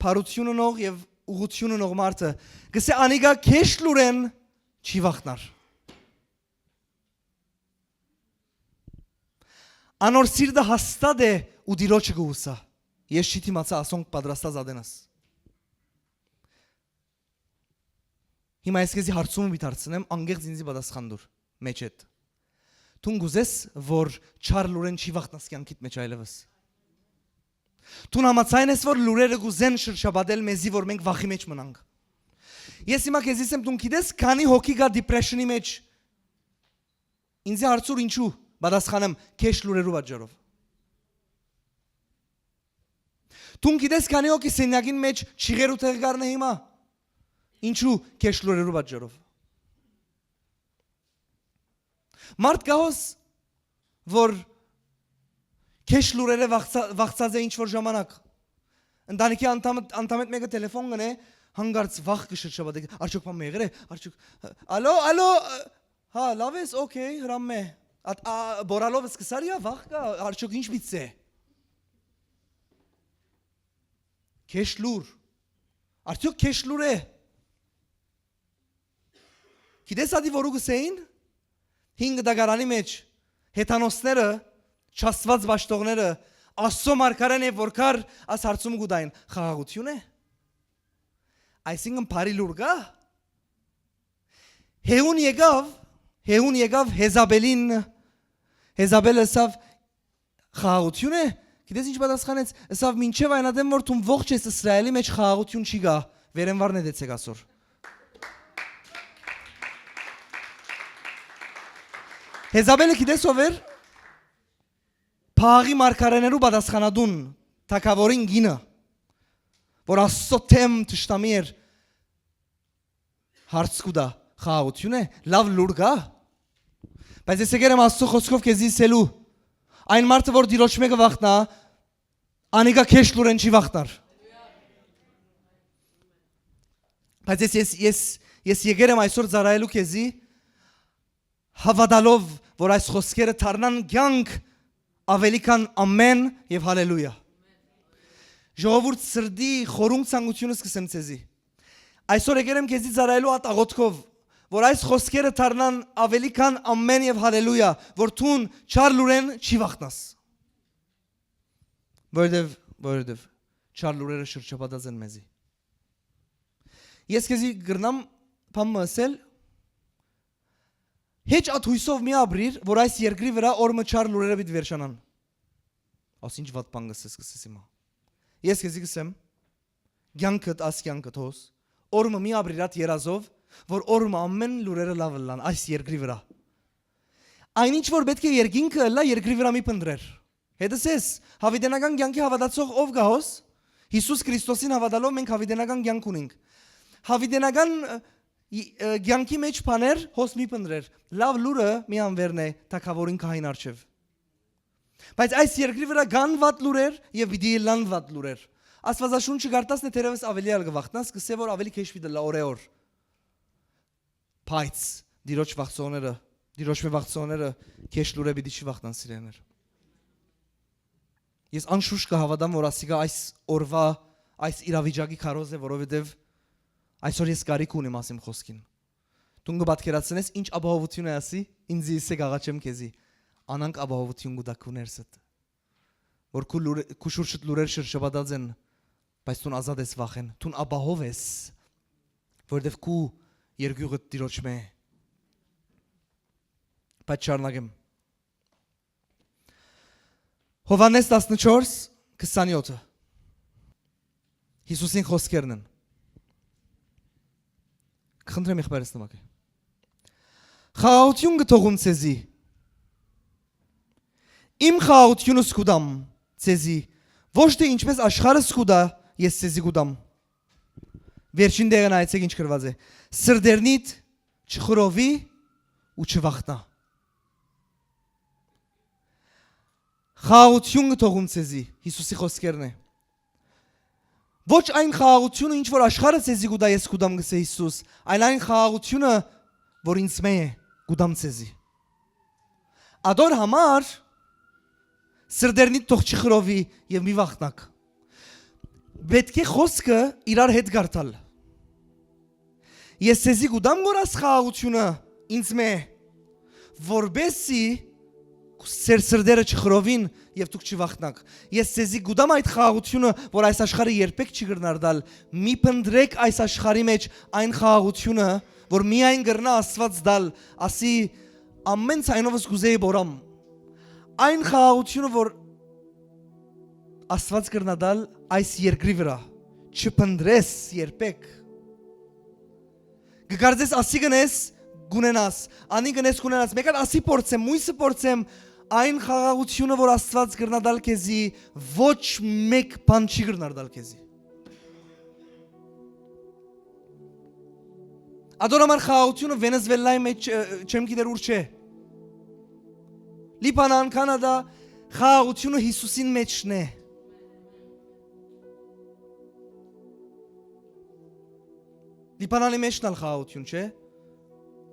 S1: փարություն ունող եւ ուղղություն ունող մարդը գսե անիգա քեշ լուրեն չի վախնար։ Անոր սիրտը հաստատ է ու դիրոջը գուսա։ Ես չի թիմացա ասոնք պատրաստած ադենաս։ Հիմա ես քեզի հարցումը բիթարցնեմ, անգեղծ ինձի պատասխան դուր մեջ հետ։ Դու գուզես որ չար լուրեն չի վախնաս կյանքիդ մեջ այլևս։ Դու համաձայն ես որ լուրերը գուզեն շրջապատել մեզի որ մենք վախի մեջ մնանք։ Ես հիմա քեզ ասեմ դու գիտես քանի հոգի գա դիպրեշնի մեջ։ Ինձ հարցուր ինչու պատասխանեմ քեշ լուրերու պատճառով։ Դու գիտես քանի հոգի սենյակին մեջ չիղերու տեղ գարնե հիմա։ Ինչու քեշ լուրերու պատճառով։ Մարդ գահոս որ քեշ լուրերը վախծած է ինչ որ ժամանակ։ Ընտանիքի անդամետ մեկը տելեֆոն գնե հանգարց վախ կշրջապատի արդյոք բան մեղր է արդյոք ալո հա լավ ես օքեյ հրամե բորալով սկսարիա վախ կա արդյոք ինչ բիծ է քեշ լուր արդյոք քեշ լուր է գիտես ադի որու գսեին 5 դագարանի մեջ հետանոսները չաստված բաշտողները Աստծո մարգարեն է որքար աս հարցում գուդային խաղաղություն է այսինքն բարի լուր գա հեուն եկավ Հեզաբելը ասավ խաղաղություն է գիտես ինչ պատասխանեց ասավ մինչև այնադեմ որ դու ողջ ես Իսրայելի մեջ խաղաղություն չի գա վերենվար նետեցեք ասոր Հեզաբելը գիտես ով էր Փաղի մարգարեներու պատասխանադուն թակավորին գինը որ Աստծո թեմ թշտամի էր հարց կուտա խաղաղություն է լավ լուր գա բայց ես եկել եմ Աստծո խոսքով քեզի ասելու այն մարդը որ դիրոջ մեկը վախնա անիգա քեշ լուրեն չի վախնար բայց ես եկել եմ այսօր ծառայելու քեզի հավատալով որ այս խոսքերը դառնան կյանք ավելի քան ամեն եւ հալելույա։ Ժողովուրդ սրդի խորունգ ցանկությունը սկսեմ ցեզի։ Այսօր եկել եմ քեզի ծառայելու աղոթքով, որ այս խոսքերը դառնան ավելի քան ամեն եւ հալելույա, որ թուն չար լուրեն չի վախտնաս։ Որովհետեւ չար լուրերը շրջապատած են մեզի։ Ես քեզի գրնամ բամը ասել, Հեչ աթույսով մի ապրիր, որ այս երկրի վրա օրը չար լուրերը պիտի վերջանան։ Ասինչ վատ բան գսես հիմա։ Ես քեզի գսեմ, կյանքդ աս կյանքդ հոս, օրը մի ապրիր այդ երազով, որ օրը ամեն լուրերը լավ լան այս երկրի վրա։ Այնինչ որ պետք է երկինքը լա երկրի վրա մի փնտրեր։ Հետս ես հավիտենական կյանքի հավատացող ով գահոս, Հիսուս Քրիստոսին հավատալով մենք հավիտենական կյանք ունենք։ Հավիտենական Գյանքի մեջ բաներ հոս մի փնտրեր, լավ լուրը մի անվերն է թակավորին քահին արչև։ Բայց այս երկրի վրա կան վատ լուրեր եւ պիտի լան վատ լուրեր։ Աստվածաշունչը գարտասն է թերևս ավելի ալ գվախտնաս, կսե որ ավելի քեշ պիտի լա օրեօր։ Բայց դիրոջ վախծողները քեշ լուրը պիտի չի վախտնան սիրեներ։ Ես անշուշտ կհավատամ, որ ասիկա այս օրվա այս իրավիճակի քարոզ է, որովհետեւ Այսօր ես կարիք ունեմ ասեմ խոսքին։ Դու կպատկերացնես ինչ ապահովություն է ասի, ինձ իսե գաղաչեմ քեզի։ Անանք ապահովություն գուտակուներսդ։ Որ քու շուրջդ լուրեր շրջապատած են, բայց դու ազատ ես վախեն, դու ապահով ես, որովհետև քու երկյուղը տիրոջ մե։ Բայց շարունակեմ։ Հովհաննես 14:27 Հիսուսին խոսքերն են։ Խնդրեմ եղբայրս նամակը։ Խաղաղություն գթողում ցեզի։ Իմ խաղաղությունը սկուդամ ցեզի, ոչ թե ինչպես աշխարհը սկուդա, ես ցեզի գուդամ։ Վերջին դեղը նայեցեք ինչ գրված է։ Սրդերնիդ չխրովի ու չվախտնա։ Խաղաղություն գթողում ցեզի, Հիսուսի խոսքերն է։ Ոչ այն խաղաղությունը, ինչ որ աշխարհը ցեզի գուտա ես գուտամ գսե Հիսուս, այլ այն խաղաղությունը, որ ինձ մե է գուտամ ցեզի։ Ադոր համար սրդերնիդ թող չխրովի եւ մի վախտնակ։ Պետք է խոսքը իրար հետ գարտալ։ Ես ցեզի գուտամ որ աս խաղաղությունը ինձ մե որբեսի Սեր սրդերը չխրովին եւ դուք չվախտնաք։ Ես ցեզի գուտամ այդ խաղաղությունը, որ այս աշխարհը երբեք չի գրնարդալ։ Մի փնդրեք այս աշխարհի մեջ այն խաղաղությունը, որ միայն գրնա Աստված դալ, ասի ամեն ցայնովս գուզեի բորամ։ Այն խաղաղությունը, որ Աստված գրնա դալ այս երկրի վրա, չփնդրես երբեք։ Գկարծես ասի գնես գունենաս, անի գնես գունենաս, մեկան ասի փորձեմ, մույսը փորձեմ, այն խաղաղությունը, որ Աստված գրնադալ քեզի, ոչ մեկ բան չի գրնադալ քեզի։ Ադորամար խաղաղությունը Վենեսուելայի մեջ չեմ գիտեր ուր չէ։ Լիբանան, Կանադա, խաղաղությունը Հիսուսին մեջն է։ Լիբանանի մեջն ալ խաղաղություն չէ։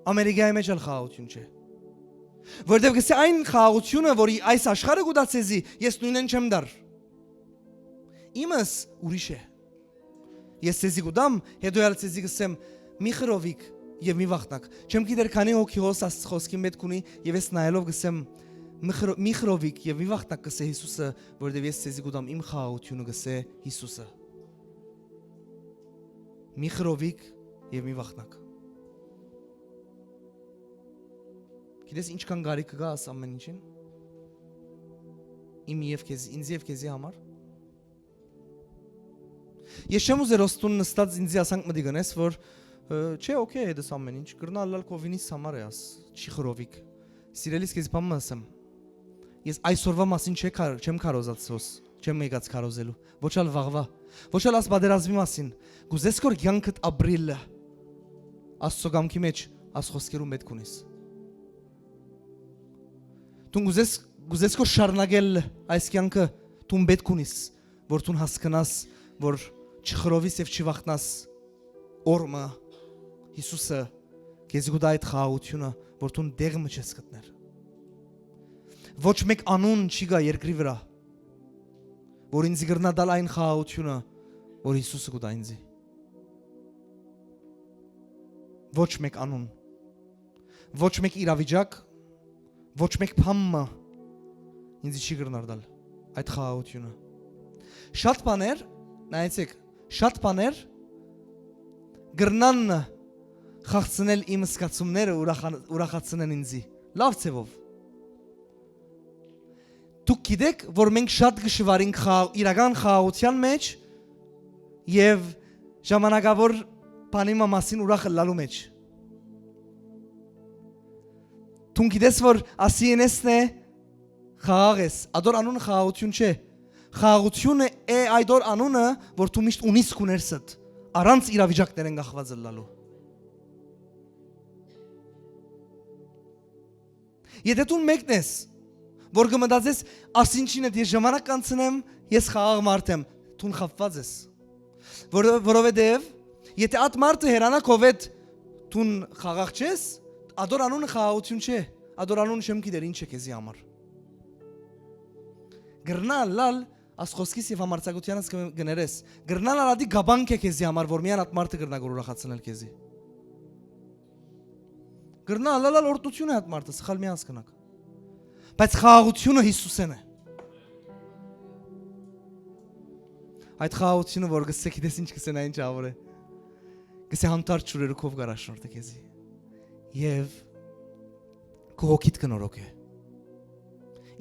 S1: Ամերիկայի մեջ ալ խաղաղություն չէ։ Որտեղ գսե այն խաղաղությունը, որի այս աշխարհը գուտացեզի, ես նույնն չեմ դար։ Իմս ուրիշ է։ Ես ցեզի գուտամ, հետո ալ ցեզի գսեմ մի խրովիկ եւ մի վախտնակ։ Չեմ գիտեր քանի հոգի հոս խոսքին պետք ունի եւ ես նայելով գսեմ մի խրովիկ եւ մի վախտնակ գսե Հիսուսը, որտեղ ես ցեզի գուտամ իմ խաղաղությունը գսե Հիսուսը։ Մի խրովիկ եւ մի վախտնակ։ Գիտես ինչքան գարիք կգա աս ամեն ինչին։ Իմ եւ քեզի, ինձ եւ քեզի համար։ Ես չեմ ուզեր ոստուն նստած ինձի ասանք մտի գնես, որ չէ, օքեյ է դες ամեն ինչ, գրնալ կովինից համար է աս, չի խրովիկ։ Սիրելիս քեզի բան ասեմ։ Ես այսօրվա մասին չեմ կարոզացոս, չեմ եկած կարոզելու, ոչ ալ վաղվա, ոչ ալ աս բادرազմի մասին։ Գուզես կոր կյանքդ ապրիլ Աստծո կամքի մեջ աս խոսքերում պետք ունես։ Դու գուզես կոր շարունակել այս կյանքը դու պետք ունես, որ դու հասկանաս, որ չխրովիս եւ չվախտնաս օրմը Հիսուսը քեզ գուտա այդ խաղաղությունը, որ դու դեղը չես գտներ։ Ոչ մեկ անուն չի գա երկրի վրա, որ ինձ գրնա դալ այն խաղաղությունը, որ Հիսուսը կուտա ինձի։ Ոչ մեկ անուն, ոչ մեկ իրավիճակ, ոչ մեկ փամմը ինձ չի գրնար դալ այդ խաղաղությունը։ Շատ բաներ, նայեցեք, շատ բաներ գրնան խաղցնել իմ զգացումները ուրախացնեն ինձի, լավ ձևով։ Դուք գիտեք, որ մենք շատ գշվարինք իրական խաղաղության մեջ եւ ժամանակավոր բանի մասին ուրախ լալու մեջ։ Դու գիտես, որ ասիենեսն է խաղաղ ես, ադոր անունը խաղաղություն չէ։ Խաղաղությունը է այդոր անունը, որ դու միշտ ունիս կուներսդ, առանց իրավիճակներեն գախված լալու։ Եթե դու մեկն ես, որ գմտածես, ասինչին է ես ժամանակ կանցնեմ, ես խաղաղ մարդ եմ, դու խապված ես։ Որովհետև եթե այդ մարդը հերանա կովետ դու խաղաղ չես, ադոր անունը խաղաղություն չէ, ադոր անունը չեմ գիտեր ինչ է քեզի համար։ Գրնալ լալ ասխոսքիս եւ համարցակությանս գներես, գրնալ ալադի գաբանք է քեզի համար, որ միան այդ մարդը գրնա գոր ուրախացնել քեզի։ Գրնալ լալ օրտություն է այդ մարդը, սխալ մի հասկնակ։ Բայց խաղաղությունը Հիսուսեն է։ Այդ խաղաղությունը, որ գսե գիտես ինչ կսեն այն ճավոր է։ Գսե համտար ճուրերով գարաշնորհը քեզի։ Եվ քո հոգիդ կնորոք է։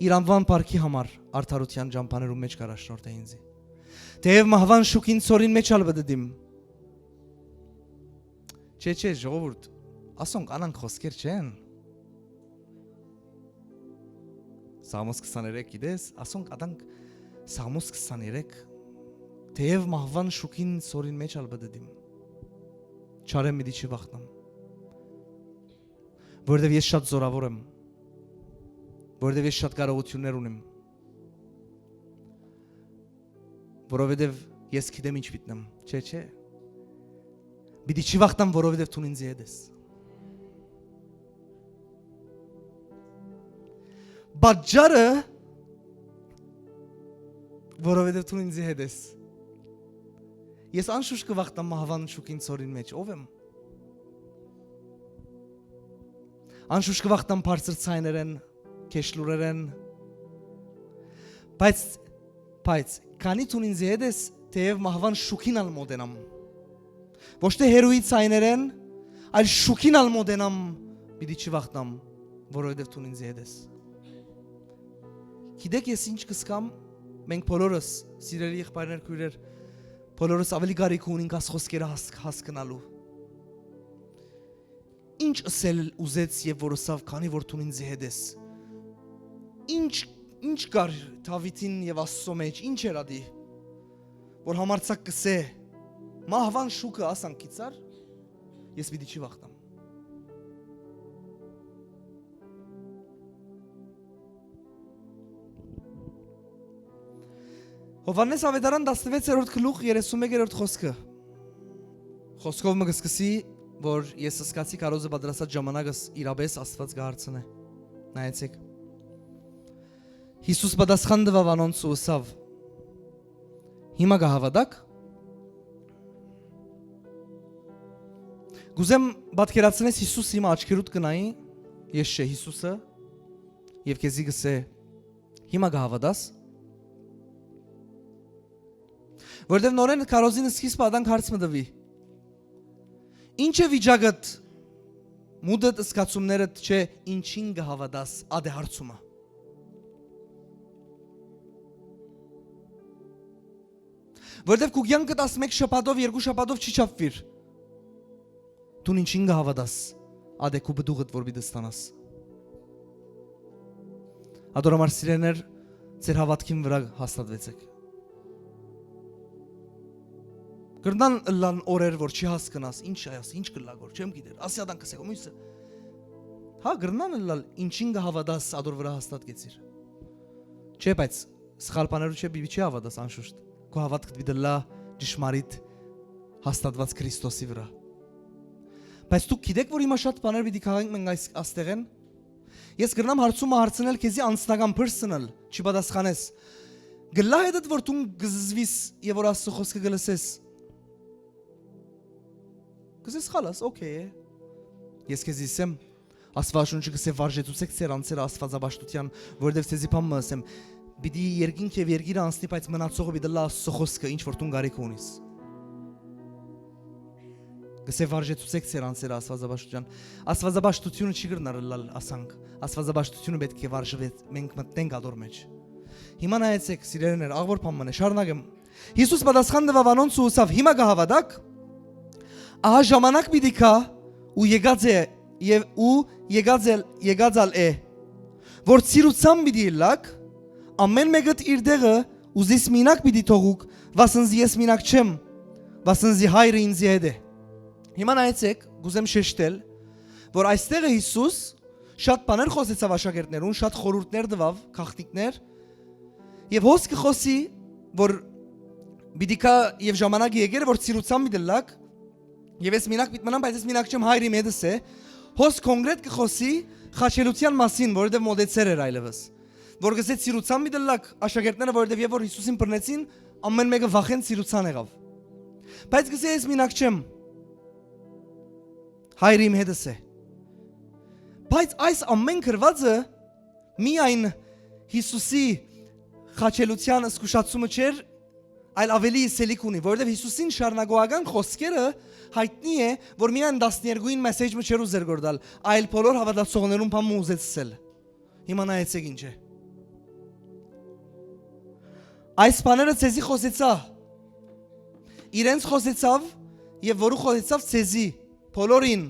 S1: Իրանվան парքի համար արդարության ջամփաներում մեջ գարաշնորհ է ինձի։ Թեև մահվան շուկին ծորին մեջ ալբդդիմ։ Չէ, ժողովուրդ, ասոնք անանք խոսքեր չեն։ Սաղմոս 23 գիտես, ասոնք ադանք Սաղմոս 23 թեև մահվան շուկին ծորին մեջ ալբդդիմ։ Չարեմ մի չի վախտնամ։ Որովհետև ես շատ զորավոր եմ։ Որովհետև ես շատ կարողություններ ունեմ։ Որովհետև ես գիտեմ ինչ պիտնեմ։ Չէ։ Պիտի չի վախտնամ, որովհետև դու ինձ հետ ես։ Բաջարը որովհետև դու ինձ հետ ես։ Ես անշուշտ կվախտամ մահվան շուկին ծորին մեջ, ով եմ։ Անշուշտ կվախտամ բարձր ցայներեն, քեշլուրերեն։ Բայց քանի դու ինձ հետ ես, թեև մահվան շուկին ալ մոդենամ։ Ոչ թե հերույի ցայներեն, այլ շուկին ալ մոդենամ, պիտի չվախտամ, որովհետև դու ինձ հետ ես։ Գիտեք ես ինչ կսկամ, մենք բոլորս, սիրելի եղբայրներ, քույրեր, բոլորս ավելի կարիք ունենք աս խոսքերը հասկանալու։ Ինչ ասել ուզեց եւ որոսավ, քանի որ դու ինձ հետ ես։ Ինչ կար Դավիթին եւ Աստծո մեջ, ինչ էր ադի, որ համարցակ կսե, մահվան շուկը ասանք կիցար, ես պիտի չի վախտամ։ Հովհաննես ավետարան 16-րդ գլուխ 31-րդ խոսքը։ Խոսքով մը կսկսի, որ ես սկացի կարոզը պատրաստած ժամանակս իրապես Աստված կհարցնե։ Նայեցեք։ Հիսուս պատասխան տվավ անոնց ու ասավ. Հիմա կհավատաք։ Գուզեմ պատկերացնես Հիսուս հիմա աչքերուդ կնայի, ես չէ Հիսուսը, եւ քեզի գսե հիմա կհավատաս։ Որտեվ նորեն կարոզին սկիզբ ադանք հարց մտվի։ Ինչ է վիճակդ մուդդ սկացումներդ չէ ինչին կհավատաս ադե հարցումը։ Որտեվ քու կյանքդ 11 շաբաթով 2 շաբաթով չի չափվիր։ Դու ինչին կհավատաս ադե քու բդուղդ որ պիտի ստանաս։ Ադորամար սիրեներ ձեր հավատքին վրա հաստատվեցեք։ Գրնան լան օրեր որ չի հասկանաս ինչ այաս ինչ կլագոր չեմ գիտեր ասիադան կսեք մույսը հա գրնան լալ ինչին կհավատաս ադոր վրա հաստատեցիր չէ բայց սխալ բաներու չէ բիբի չի հավատաս անշուշտ քո հավատքդ դիլա ճշմարիտ հաստատված Քրիստոսի վրա բայց դուք գիտեք որ հիմա շատ բաներ պիտի քաղենք մենք այս աստեղեն Ես գրնամ հարցումը հարցնել քեզի անձնական personal, չի պատասխանես։ Գլա հետդ որ դու գզզվիս եւ որ Աստծո խոսքը գլսես։ Գզես խալաս, օքեյ։ Ես քեզ իսեմ Աստվածաշունչը գսե վարժեցուցեք ծեր անձերը Աստվածաբաշտության, որովհետեւ ցեզի բան մսեմ։ Բիդի երկինք եւ երկիրը անցնի, բայց մնացողը բիդի լա Աստծո խոսքը, ինչ որ դու գարիք ունիս։ Գսե վարժեցուցեք ծեր անձերը Աստվածաբաշտության։ Աստվածաբաշտությունը չի գրնալ լալ ասանք։ Աստվածաբաշտությունը պետք է վարժվեց, մենք մտնենք ադոր մեջ։ Հիմա նայեցեք, սիրելիներ, աղվոր բան մնա, շարունակեմ։ Հիսուս պատասխան տվավ անոնց ու ասավ. հիմա գահավատակ, ահա ժամանակ պիտի գա ու եկածալ է, որ ցիրուցամ պիտի լակ, ամեն մեկը իր դեղը ուզիս մինակ պիտի թողուք, վասնզի ես մինակ չեմ, վասնզի հայրը ինձի հետ է։ Հիմա նայեցեք, գուզեմ շեշտել, որ այստեղ Հիսուս շատ բաներ խոսեցավ աշակերտներուն, շատ խորհուրդներ տվավ, քաղաքնիկներ, եւ հոս կխոսի, որ բիդիկա եւ ժամանակը եկեր, որ ցիրուցամ պիտի լակ, եւ ես մինակ պիտի մնամ, բայց ես մինակ չեմ հայրի մեդս է, հոս կոնկրետ կխոսի խաչելության մասին, որովհետեւ մոդեցեր էր այլևս, որ գսե ցիրուցամ պիտի լակ, աշակերտները որովհետեւ եւ որ Հիսուսին բռնեցին, ամեն մեկը վախեն ցիրուցան եղավ։ Բայց գսե ես մինակ չեմ հայրի իմ հետս է։ Բայց այս ամեն գրվածը միայն Հիսուսի խաչելության զգուշացումը չէր, այլ ավելի սելիք ունի, որովհետև Հիսուսին շարունակողական խոսքերը հայտնի է, որ միայն 12-ին մեսեջը չէր ուզեր գործալ, այլ բոլոր հավատացողներուն բան ուզեցել։ Հիմա նայեցեք ինչ է։ Այս բաները ցեզի խոսեցա։ Իրենց խոսեցավ եւ որու խոսեցավ ցեզի, բոլորին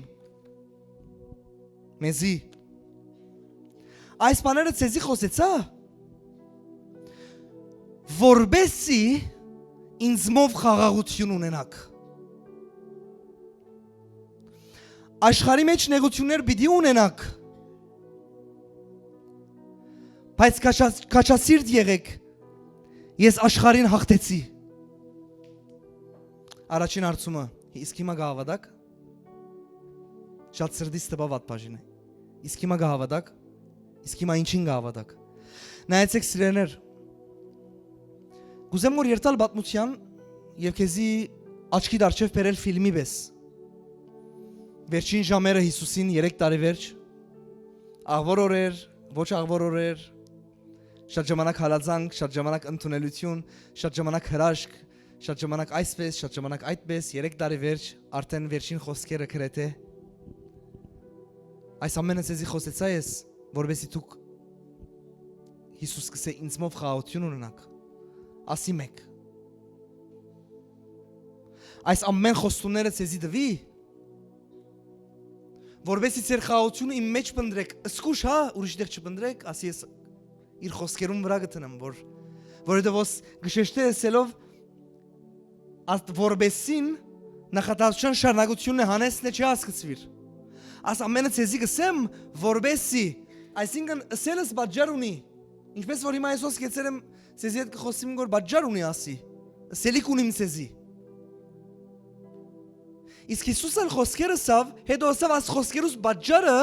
S1: մեզի։ Այս բաները ցեզի խոսեցա, որբեսի ինձմով խաղաղություն ունենաք։ Աշխարհի մեջ նեղություններ պիտի ունենաք, բայց քաչասիրտ եղեք, ես աշխարհին հաղթեցի։ Առաջին հարցումը, իսկ հիմա գահավատակ։ Շատ սրդից տպավատ բաժին է։ Իսկ հիմա գահավատակ, իսկ հիմա ինչին գահավատակ։ Նայեցեք սիրելիներ, գուզեմ որ երթալ պատմության եւ քեզի աչքի դարչև բերել ֆիլմի պես։ Վերջին ժամերը Հիսուսին 3 տարի վերջ, աղվոր օրեր, ոչ աղվոր օրեր, շատ ժամանակ հալածանք, շատ ժամանակ ընդունելություն, շատ ժամանակ հրաշք, շատ ժամանակ այսպես, շատ ժամանակ այդպես, 3 տարի վերջ, արդեն վերջին խոսքերը գրեթե։ Այս ամենը ցեզի խոսեցա ես, որովհետեւ դուք Հիսուս կսե ինձմով խաղաղություն ունենաք։ Ասի մեկ։ Այս ամեն խոստումները ցեզի դվի, որովհետեւ ձեր խաղաղությունը իմ մեջ բնդրեք, սկուշ հա, ուրիշ դեղ չբնդրեք, ասի ես իր խոսքերուն վրա գտնեմ, որովհետեւ ոս գշեշտե ասելով որբեսին նախատեսության շարունակությունն է հանեսն է չի հասկացվիր։ Աս ամենը ցեզի գսեմ, որբեսի, այսինքն ասելս բաժար ունի, ինչպես որ հիմա այսօս կեցել եմ ցեզի հետ կխոսեմ որ բաժար ունի ասի, սելիք ունիմ ցեզի։ Իսկ Հիսուսը խոսքերը ասավ, հետո ասավ աս խոսքերուս բաժարը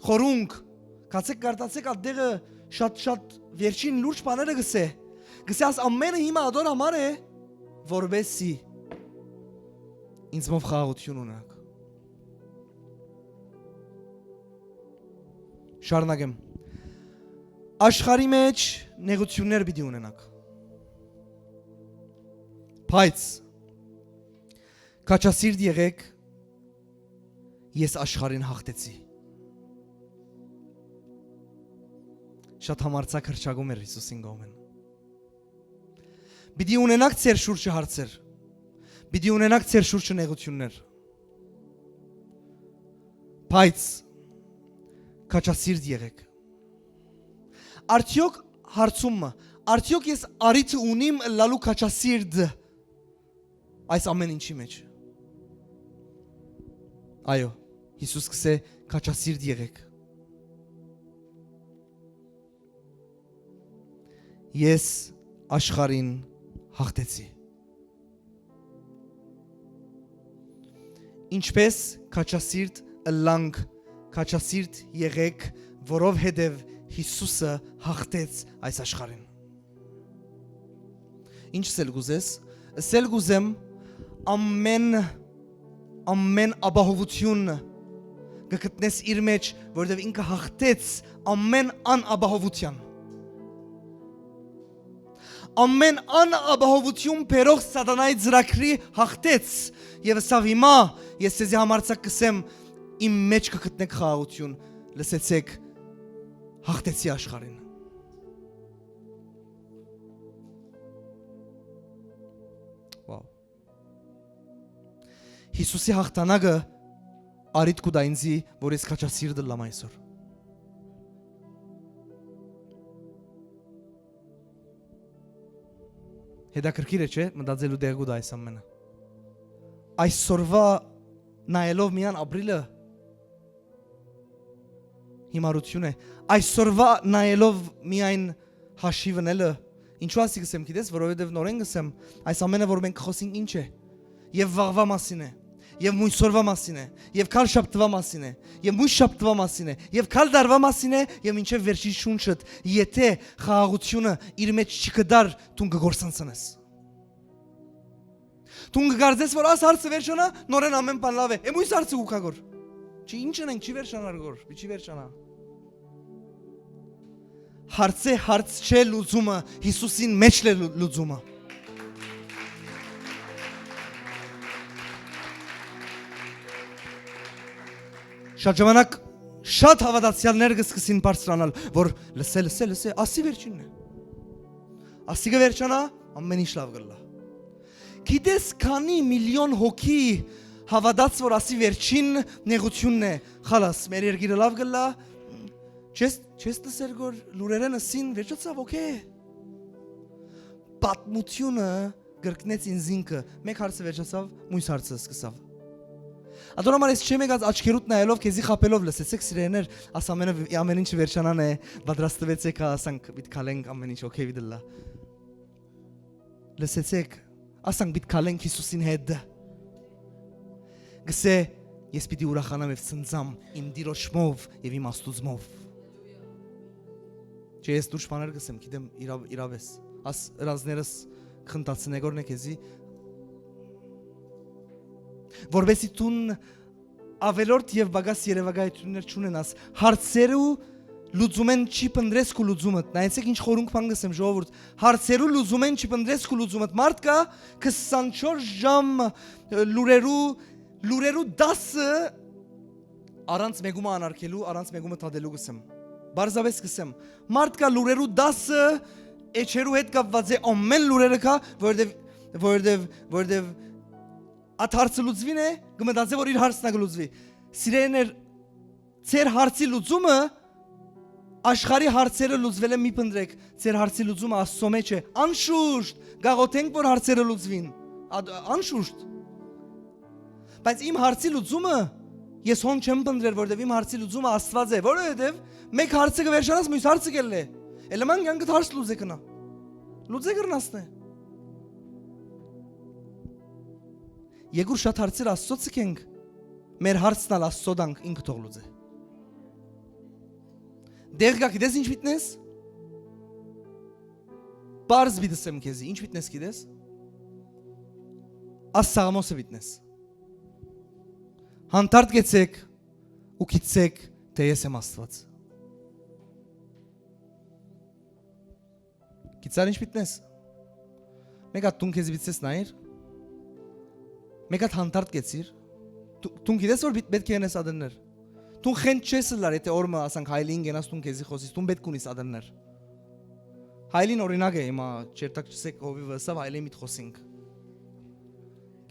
S1: խորունկ, կացեք կարտացեք ադեղը շատ վերջին լուրջ բաները գսե աս ամենը հիմա ադոր համար է, որբեսի ինձմով խաղաղություն ունենաք։ Շարունակեմ։ Աշխարհի մեջ նեղություններ պիտի ունենաք։ Բայց քաչասիրտ եղեք, ես աշխարհին հաղթեցի։ Շատ համարձակ հրճագում էր Հիսուսին գոմեն։ Պիտի ունենաք ձեր շուրջը հարցեր։ Պիտի ունենաք ձեր շուրջը նեղություններ։ Բայց քաչասիրտ եղեք։ Արդյոք հարցումը, արդյոք ես արիթ ունիմ լալու քաչասիրտ այս ամեն ինչի մեջ։ Այո, Հիսուս կսե քաչասիրտ եղեք։ Ես աշխարհին հաղթեցի։ Ինչպես քաչասիրտ լանք քաչասիրտ եղեք, որովհետև Հիսուսը հաղթեց այս աշխարհին։ Ինչ սել գուզես, սել գուզեմ ամեն ապահովություն գտնես իր մեջ, որովհետև ինքը հաղթեց ամեն անապահովության։ Ամեն անապահովություն բերող սատանայի ծրագրի հաղթեց, եւ սա հիմա ես ձեզ համարձակ կսեմ իմ մեջ կգտնեք խաղաղություն, լսեցեք, հաղթեցի աշխարհին։ Վաու։ Հիսուսի հաղթանակը արիտ կուտա ինձի, որ ես քաչասիրտ լամ այսօր։ Հետաքրքիր է, չէ՞, մտածելու դեղ կուտա այս ամենը։ Այսօրվա նայելով միան ապրիլը հիմարություն է։ Այսօրվա նայելով միայն հաշիվնելը, ինչու ասի գսեմ, գիտես, որովհետև նորեն գսեմ, այս ամենը, որ մենք խոսենք ինչ է, եւ վաղվա մասին է, եւ մույսօրվա մասին է, եւ քալ շաբթվա մասին է, եւ մույս շաբթվա մասին է, եւ քալ դարվա մասին է, եւ ինչեւ վերջի շունչդ, եթե խաղաղությունը իր մեջ չկդար, դու կգործանցնես։ Դու կգարձես, որ աս հարցը վերջանա, նորեն ամեն բան լավ է, է մույս հարցը ուքագոր։ Չի ինչ ենք, չի վերջանար գոր, չի վերջանա։ Հարցե հարց չէ լուծումը, Հիսուսին մեջ է լուծումը։ Շատ ժամանակ շատ հավատացյալներ կսկսին բարձրանալ, որ լսե, ասի վերջինն է։ Ասի կվերջանա, ամեն ինչ լավ կլա։ Գիտես քանի միլիոն հոգի հավատաց, որ ասի վերջին նեղությունն է, խալաս, մեր երկիրը լավ կլա, չես լսեր որ լուրերեն ասին, վերջացավ, օքեյ։ Պատմությունը գրկնեց ինձինքը, մեկ հարցը վերջացավ, մույս հարցը սկսավ։ Ադոնամար ես չեմ եկած աչքերուտ նայելով, քեզի խապելով լսեցեք սիրեներ, աս ամեն ինչ վերջանան է, պատրաստվեցեք, ասանք պիտի քալենք ամեն ինչ օքեյ դլա։ Լսեցեք, ասանք պիտի քալենք Հիսուսին հետ։ Գսե ես պիտի ուրախանամ եւ ցնծամ իմ դիրոշմով եւ իմ աստուծմով։ Չէ ես դուրս բաներ գսեմ, գիտեմ իրավես։ Աս ռազներս խնդացնեգորն է քեզի որբեսի տուն ավելորդ եւ բագաս երևակայություններ չունենաս հարցերու լուծում են չի պնդրես քու լուծումդ նայեցեք ինչ խորունք բան գսեմ ժողովուրդ հարցերու լուծում են չի պնդրես քու լուծումդ մարդ կա 24 ժամ լուրերու 10-ը առանց մեգումը անարգելու առանց մեգումը թադելու գսեմ բարձավես գսեմ մարդ կա լուրերու 10-ը էջերու հետ կապված է ամեն լուրերը կա որովհետև At հարցը լուծվին է, գմտածե որ իր հարցն է գլուծվի։ Սիրեներ, ծեր հարցի լուծումը աշխարհի հարցերը լուծվել է մի պնդրեք, ծեր հարցի լուծումը Աստծո մեջ է։ Անշուշտ, գաղութենք որ հարցերը լուծվին։ Անշուշտ։ Բայց իմ հարցի լուծումը ես հոն չեմ պնդրել, որովհետև իմ հարցի լուծումը Աստված է, որովհետև մեկ հարցը կվերջանաս, մյուս հարցը կելն է։ Էլեման կյանքդ հարց լուծե կնա։ Լուծե կրնասն է։ Եգուր շատ հարցեր Աստծո ցկենք, մեր հարցն ալ Աստծո դանք ինքը թող լուծե։ Դեղ գա գիտես ինչ վիտնես։ Բարզ վիդսեմ քեզի, ինչ վիտնես գիտես։ Ասաղմոսը վիտնես։ Հանդարտ գեցեք ու գիտեք, թե ես եմ Աստված։ Գիտար ինչ վիտնես։ Մեկ հատ տուն քեզի վիծես նայր։ Մեկ հատ հանդարտ գեցիր, տուն գիտես որ պետք է ենես ադրներ, տուն խենդ չես լար, եթե օրմը ասանք հայլին գենաս տուն քեզի խոսիս, տուն պետք ունիս ադրներ, հայլին օրինակ է հիմա, չերտակ չսեք հովիվը սավ հայլի միտ խոսինք,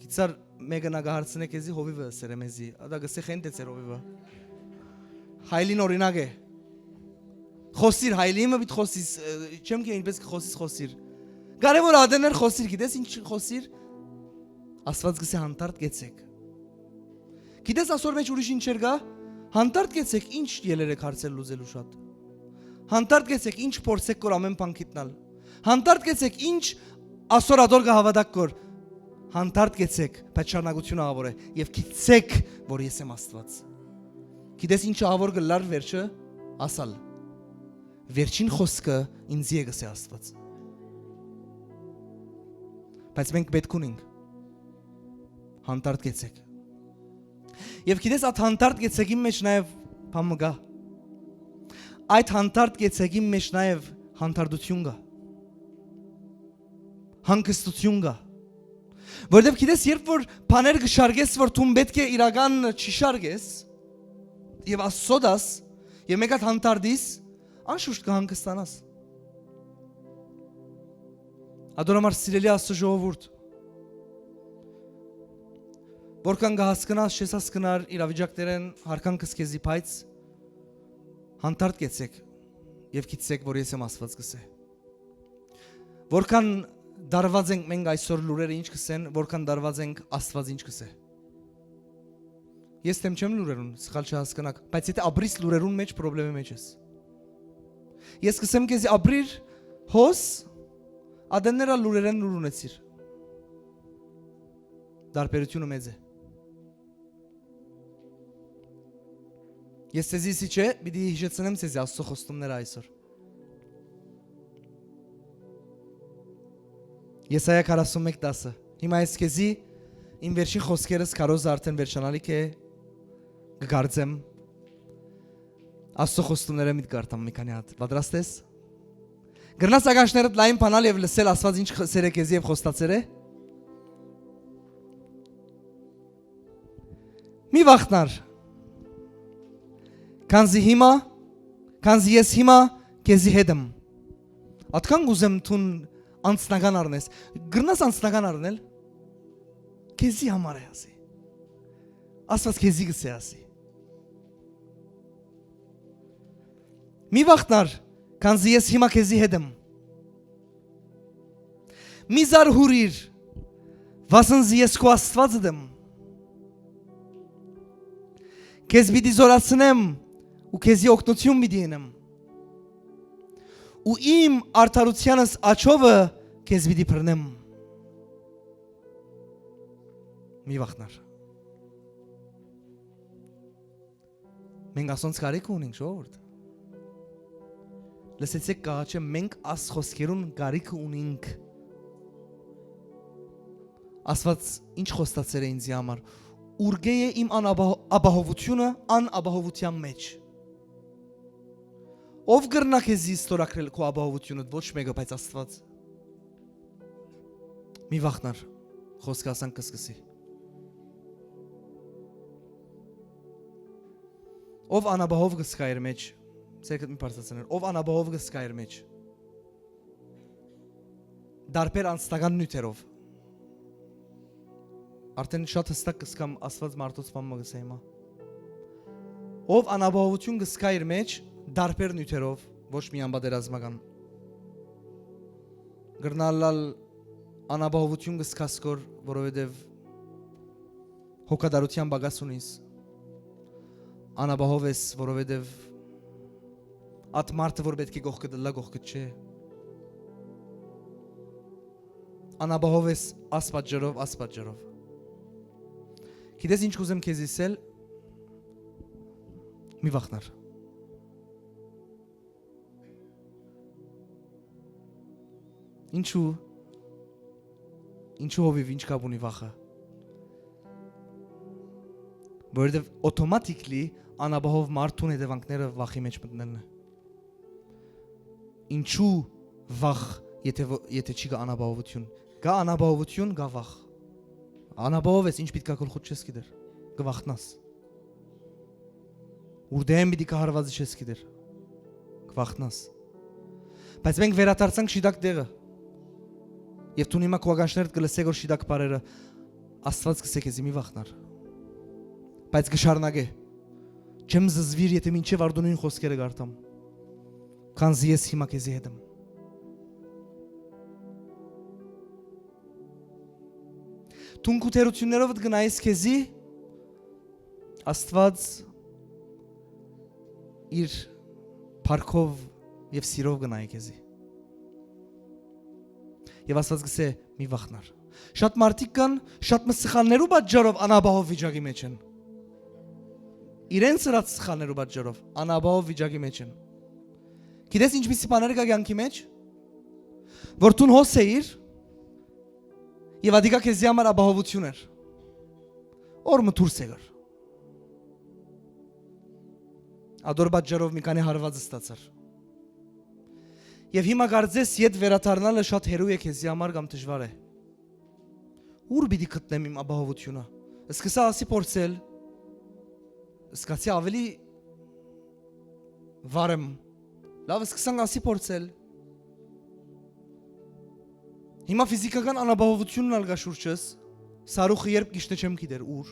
S1: գիցար մեկը նագահարցն է քեզի հովիվը սերեմեզի, ադա գսե խենդ է ծեր հովիվը, հայլին օրինակ է, խոսիր հայլի իմը բիտ խոսիս, չեմ կե ինպես խոսիր, կարևոր ադրներ խոսիր, գիտես ինչ խոսիր, Աստված գսե հանդարտ գեցեք։ Գիտես ասոր մեջ ուրիշ ինչեր գա, հանդարտ գեցեք ինչ ելեր եք հարցեր լուծելու շատ։ Հանդարտ գեցեք ինչ փորձեք կոր ամեն բան գիտնալ։ Հանդարտ գեցեք ինչ ասոր ադոր գա հավատակ կոր։ Հանդարտ գեցեք, բայց շարունակությունը ավոր է եւ գիտեք, որ ես եմ Աստված։ Գիտես ինչ ավոր գլար վերջը ասալ։ Վերջին խոսքը ինձ եկես է Աստված։ Բայց մենք պետք ունենք հանդարտ գեցեք։ Եվ գիտես այդ հանդարտ գեցեքի մեջ նաև բան մգա։ Այդ հանդարտ գեցեքի մեջ նաև հանդարտություն կա։ Հանգստություն կա։ Որտեւ գիտես երբ որ բաներ կշարգես որ դու պետք է իրական չշարգես եւ ասոդաս եւ մեկ հատ հանդարտիս անշուշտ կհանգստանաս։ Ադորամար սիրելի Աստծո ժողովուրդ որքան կհասկնաս չես հասկնար իրավիճակներեն հարքան կսկեզի բայց հանդարտ գեցեք եւ գիտեք որ ես եմ Աստված գսե։ Որքան դարված ենք մենք այսօր լուրերը ինչ կսեն, որքան դարված ենք Աստված ինչ կսե։ Ես դեմ չեմ լուրերուն, սխալ չհասկանաք, բայց եթե ապրիս լուրերուն մեջ խնդրի մեջ ես։ Ես կսեմ քեզ ապրիր հոս, ադեներա լուրերեն լուր ունեցիր։ Դարբերությունը մեծ է։ Ես ցեզի չէ, պիտի հիշեցնեմ ցեզի Աստծո խոստումները այսօր։ Եսայա 41:10 Հիմա ես քեզի իմ վերջին խոսքերս կարոզ արդեն վերջանալիք է կգարձեմ Աստծո խոստումները միտ կարտամ մի քանի հատ պատրաստ ես Գրնաս ագաշներդ լայն բանալ եւ լսել Աստված ինչ սեր է քեզի եւ խոստացել է Մի վախտար Քանզի ես հիմա քեզի հետ եմ Ատքան գուզեմ թուն անցնական առնես գրնաս անցնական առնել քեզի համար է ասի Աստված քեզի գսե ասի Մի վախտար քանզի ես հիմա քեզի հետ եմ Մի զարհուրիր վասնզի ես քո Աստվածը դեմ Քեզ պիտի զորացնեմ ու քեզի օգնություն պիտի ենեմ ու իմ արդարությանս աչովը քեզ պիտի բռնեմ Մի վախնար Մենք ասոնց կարիք ունենք ժողովուրդ Լսեցեք կաղաչե մենք աս խոսքերուն կարիք ունենք Աստված ինչ խոստացել է ինձի համար Ուրգե է իմ անապահովությունը անապահովության մեջ Ով գրնա քեզի ստորակրել քո ապահովությունը ոչ մեկը բայց Աստված Մի վախնար խոսքը ասան կսկսի Ով անապահով կսկա իր մեջ ցեկդ մի բարձրացնել ով անապահով կսկա իր մեջ Դարբեր անձնական նյութերով Արդեն շատ հստակ կսկամ Աստված մարդոց բան մգսե հիմա Ով անապահովություն կսկա իր մեջ Դարբեր նյութերով ոչ միայն բادرազմական Գրնալալ անապահովություն կսկասկոր որովհետև հոգադարության բագաս ունիս Անապահով ես որովհետև At մարդը որ պետք է գողքը դլա գողքը չէ Անապահով ես ասպատջերով Գիտես ինչ կուզեմ քեզ իսել Մի վախնար Ինչու հովիվ ինչ կապ ունի վախը Որովհետև օտոմատիկլի անապահով մարդուն հետևանքները վախի մեջ մտնելն է Ինչու վախ եթե չի կա անապահովություն Կա անապահովություն, կա վախ Անապահով ես ինչ պիտի կա քո խոտ չես գիտեր Կվախտնաս Ուրդեմ պիտի կահարվածի չես գիտեր Կվախտնաս Բայց մենք վերադարձանք շիդակ դեղը Եվ դու հիմա քո ագաշներդ կլսեք որ շիդակ բարերը Աստված կսե քեզի մի վախնար Բայց կշարունակե Չեմ զզվիր եթե մինչև արդունին խոսքերը գարտամ Քանզի ես հիմա քեզի հետ եմ Թունքութերություններով գնայես քեզի Աստված իր փառքով եւ սիրով գնայի քեզի Եվ Աստված գսե մի վախնար Շատ մարդիկ կան շատ մսխաններու պատճառով անապահով վիճակի մեջ են իրեն սրած սխալներու պատճառով անապահով վիճակի մեջ են։ Գիտես ինչպիսի բաներ կա կյանքի մեջ, որ դու հոս էիր եւ ադիկա քեզի համար ապահովություն էր։ Օր մթուրս եղար։ Ադոր պատճառով մի քանի հարված ստացար։ Եվ հիմա կարծես իդ վերադառնալը շատ հերոյ է քեզի համար կամ դժվար է։ Ուր պիտի գտնեմ իմ ապահովությունը։ Սկսա ասի փորձել։ Սկսացի ավելի վարեմ։ Լավ սկսան ասի փորձել։ Հիմա ֆիզիկական անապահովությունն ալգա շուրջս, սարուխը երբ գիշտը չեմ գիտեր ուր։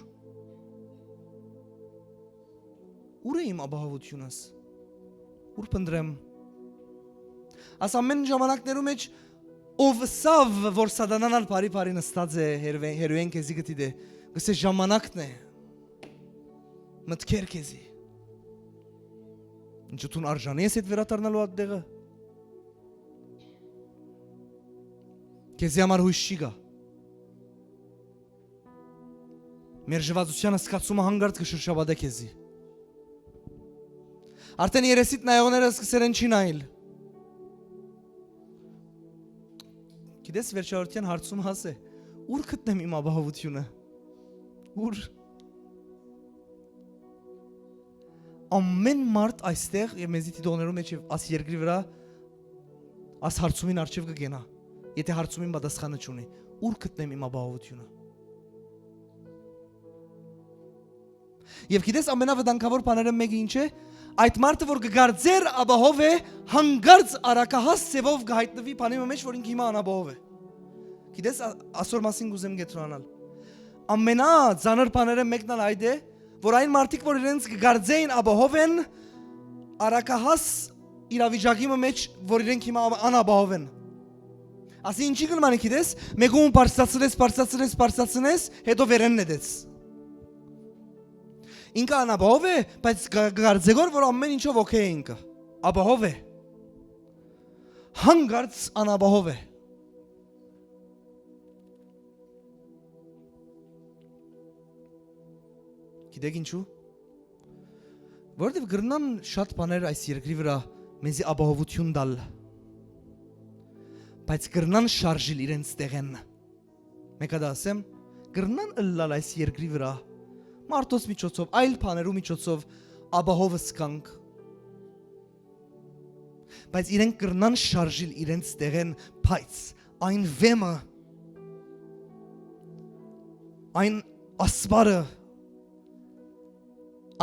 S1: Ուր է իմ ապահովությունս։ Ուր փնտրեմ։ Աս ամեն ժամանակներում մեջ ով սավ որ սադանանալ բարի նստած է հերոյեն քեզի գտիդե գսե ժամանակն է մտքեր քեզի ինչու տուն արժանի ես այդ վերադառնալու այդտեղը քեզի համար հույս չի գա մեր ժվածության սկացումը հանգարց կշրջաբադե քեզի արդեն երեսիդ նայողները սկսել են չի նայել Գիտես վերջավորության հարցում հասե, ուր գտնեմ իմ ապահովությունը, ուր ամեն մարդ այստեղ և մեզի տիտողներում մեջ աս երկրի վրա աս հարցումին արջև կգենա, եթե հարցումին պատասխանը չունի, ուր գտնեմ իմ ապահովությունը Եվ գիտես ամենավտանգավոր բաները մեկը ինչ է, այդ մարդը որ կգարձեր ապահով է հանգարց արակահաս ծևով կհայտնվի բանի մեջ որ ինքը հիմա անապահով է Գիտես ասոր մասին գուզեմ գետրոնալ ամենա ծանր բաները մեկն էլ այդ է որ այն մարդիկ որ իրենց կգարձեին ապահով են արակահաս իրավիճակի մեջ որ իրենք հիմա անապահով են ասի ինչի կնմանի գիտես մեկում բարձրացնես հետո վերեն նետեց Ինքը անապահով է, բայց գարձեգոր, որ ամեն ինչով ոքե է ինքը, ապահով է, հանգարց անապահով է Գիտեք ինչու, որովհետև գրնան շատ բաներ այս երկրի վրա մեզի ապահովություն դալ, բայց գրնան շարժիլ իրենց տեղեն, մեկա դա ասեմ, գրնան ըլլալ այս երկրի վրա Մարդոս միջոցով, այլ բաներու միջոցով ապահովը սկանք Բայց իրենք կրնան շարժիլ իրենց տեղեն բայց այն վեմը այն ասպարը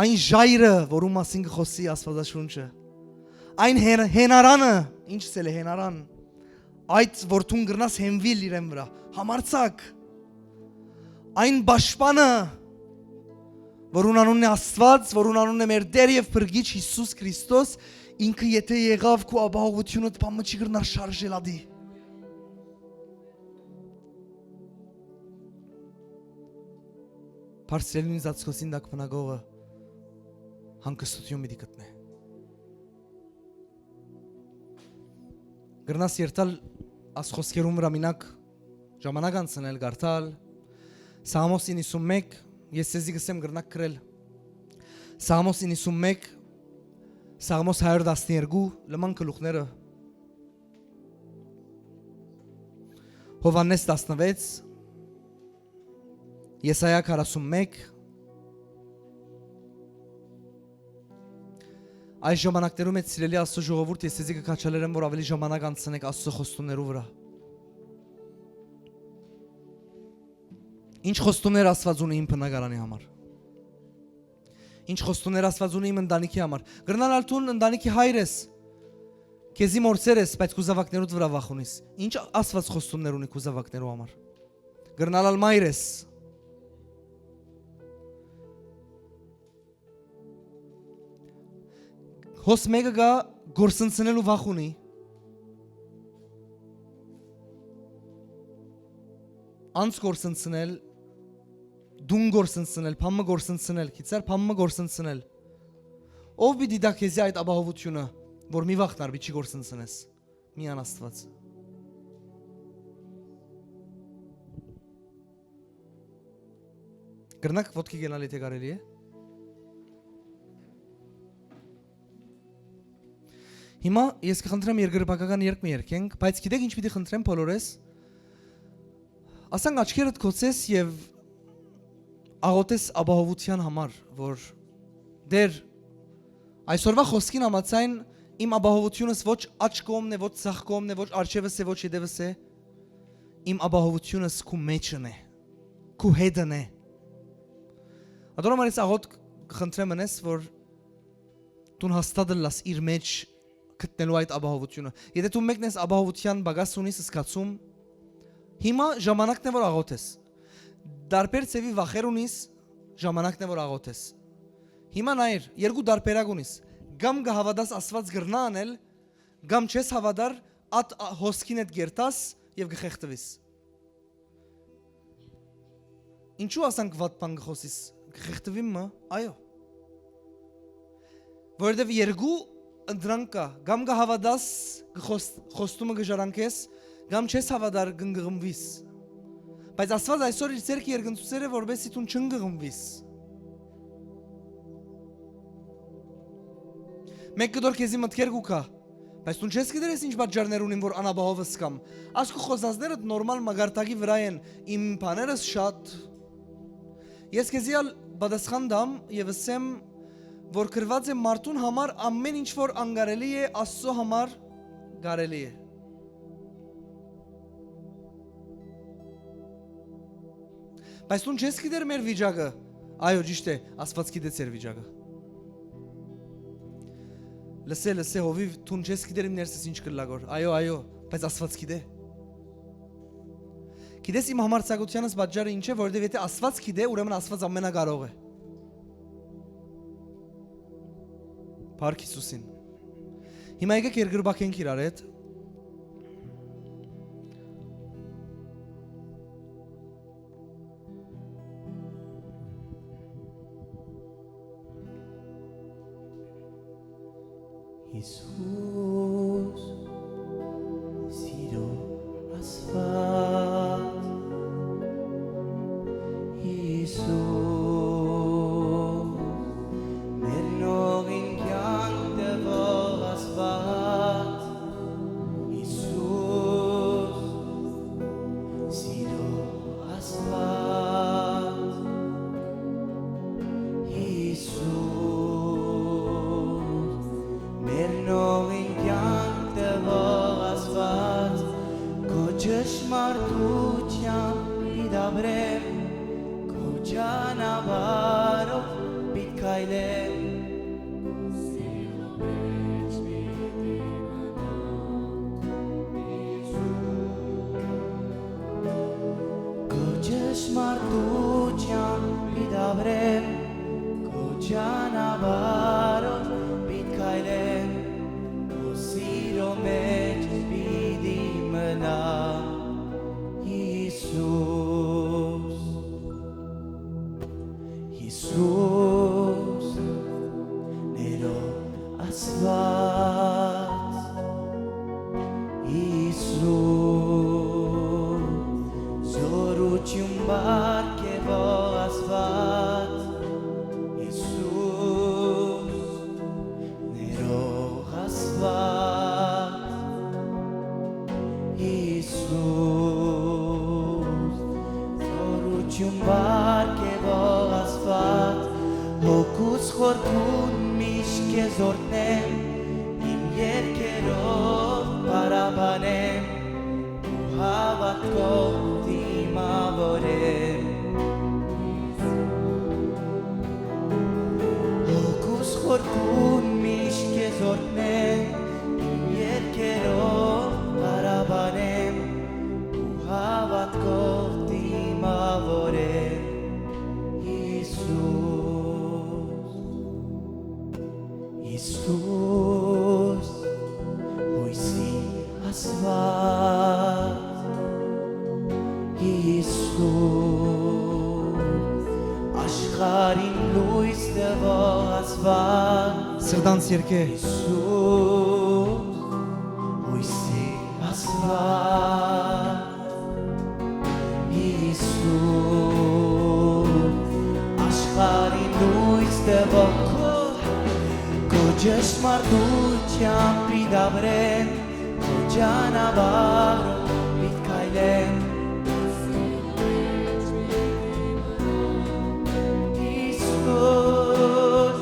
S1: այն ժայրը, որում մասին կխոսի աստվածաշունչը այն հենարանը, ինչ սել է հենարան այդ որ թուն կրնաս հենվիլ իրեն վրա, համարցակ այն բաշպանը Որուն անունն է Աստված, որուն անունն է մեր Տեր եւ Փրկիչ Հիսուս Քրիստոս, ինքը եթե եղավ քո ապահովությունդ բամը չի գրնա շարժել ադի։ Բարձրելին զացկոսին դակ բնագողը հանգստություն մի գտնե։ Գրնաս երթալ աս խոսքերում վրա մինակ ժամանակ անցնել գարտալ Սաղմոս 91 Ես սեզի գսեմ գրնակ կրել Սաղմոս 91 Սաղմոս 112 լման կլուխները Հովանես 16 Եսայա 41 Այս ժամանակներում էտ սիրելի Աստծո ժողովուրդ ես սեզի կկաչալեր եմ որ ավելի ժամանակ անցնեք Աստծո խոստումներու վրա Ինչ խոստումներ Աստված ունի իմ բնակարանի համար Ինչ խոստումներ Աստված ունի իմ ընտանիքի համար Գրնալ ալթուն ընտանիքի հայր ես Քեզի մորցեր ես բայց քու զավակներուդ վրա վախ ունիս Ինչ Աստված խոստումներ ունի քու զավակներու համար Գրնալ ալ մայր ես Հոս մեկը գա գործընծնելու վախ ունի Անց գործընծնել Դուն գործընծնել, փամը գործընծնել, քիծար փամը գործընծնել Ով պիտի դա քեզի այդ ապահովությունը, որ մի վախնար պիտի գործընծնես Միան Աստված Գրնակ ոտքի գնալ եթե կարելի է Հիմա ես կխնդրեմ երկրպագական երգ մի երգենք, բայց գիտեք ինչ պիտի խնդրեմ բոլորես։ Ասենք աչքերդ կոծես եւ աղոթես ապահովության համար, որ դեր այսօրվա խոսքին համաձայն իմ ապահովությունս ոչ աչ կողմն է, ոչ ցախ կողմն է, ոչ արջևս է, ոչ ետևս է։ Իմ ապահովությունս քու մեջն է, քու հետն է։ Ադորոմարից աղոթ խնդրեմ անես, որ դու հաստատ լաս իր մեջ գտնելու այդ ապահովությունը։ Եթե դու մեկն ես ապահովության բագաս ունիս զգացում, հիմա ժամանակն է որ աղոթես։ Դարբեր ծևի վախեր ունիս, ժամանակն է որ աղոթես։ Հիմա նայր, երկու դարբերակ ունիս։ Գամ կհավատաս Աստված գրնա անել, գամ չես հավատար, ատ հոսքին հետ գերտաս եւ կխեղտվես։ Ինչու ասանք վատ բան կխոսիս, կխեղտվի մը, այո։ Որովհետեւ երկու ընդրանք կա, գամ կհավատաս, խոստումը կժարանքես, գամ չես հավատար կգղմվիս։ Բայց Աստված այսօր իր ցերկի երկնցուցերը որբեսի դու չգղմվիս։ Մեկ կդոր քեզի մտքեր կուքա, բայց դու չես գիտես ինչ պատճառներ ունին որ անապահովս կամ։ Ասկու խոսածները նորմալ մագարտակի վրա են, իմ բաներս շատ։ Ես քեզի ալ պատասխան դամ եւ ասեմ, որ գրված է մարդուն համար ամեն ինչ որ անգարելի է, Աստծո համար կարելի է։ Բայց դու չես գիտեր մեր վիճակը։ Այո, ճիշտ է, Աստված գիտե ձեր վիճակը։ Լսե հովիվ դու չես գիտեր իմ ներսից ինչ կլագոր։ Այո, բայց Աստված գիտե։ Գիտես իմ համարձակությանս պատճառը ինչ է, որովհետև եթե Աստված գիտե, ուրեմն Աստված ամենակարող է։ Փառք Հիսուսին։ Հիմա եկեք երկրպագենք իրար հետ։
S2: Հիսուս, սիրո Աստված, Հիսուս, մեր նողին կյանք տվող Աստված, Հիսուս, սիրո Աստված, Հիսուս, Նողին կյանք տվող Աստված, քո ճշմարտությամբ պիտաբրեմ, քո ճանապարհով պիտ քայլեմ, քո ճշմարտությամբ պիտաբրեմ, քո ճանապարհով պիտ քայլեմ, Սիրո մեջ պիտի մնա Հիսուս, Հիսուս, ներող Աստված, Հիսուս, զորություն բարգեւող Աստված, Հիսուս, ներող Աստված, Հիսուս, զորություն բարգեւող Աստված, հոգուս խորթուն միշտ քեզ օրհնեմ, իմ երգերով պարապանեմ, ու հավատքով դիմավորեմ, հոգուս խորթուն միշտ քեզ օրհնեմ, իմ երգերով պարապանեմ, ու հավատքով դիմավորեմ, Հիսուս, հույսի Աստված, Հիսուս, աշխարհին լույս տվող Աստված,
S1: Սրտանց երկե։
S2: Հիսուս, հույսի Աստված, Հիսուս, աշխարհին լույս տվող Քո ճշմարտությամբ պիդաբրեն քո ճանապարհով պիտ քայլեմ Իսուս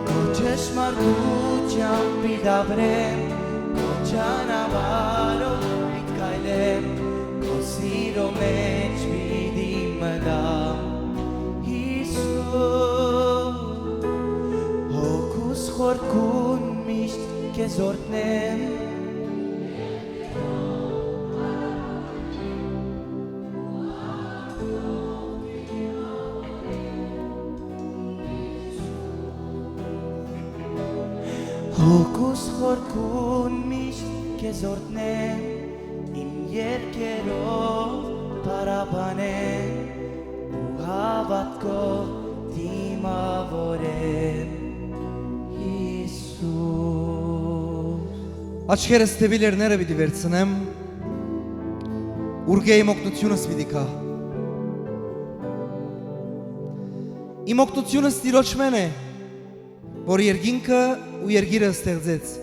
S2: քո ճշմարտությամբ պիդաբրեն քո ճանապարհով պիտ քայլեմ քո սիրո մեջ պիտի մնամ Հոգուս խորքուն միշտ քեզ օրհնեմ Հոգուս խորքուն միշտ քեզ օրհնեմ իմ երկերով պարապանեմ Հավատքով դիմավորեմ Իսուս
S1: Աչքերս դեպի լեռները պիտի վերցնեմ Ուրգեի օգնությունս պիտի կա Իմ օգնությունս Տիրոջմեն է որ երկինքը ու երկիրը ստեղծեց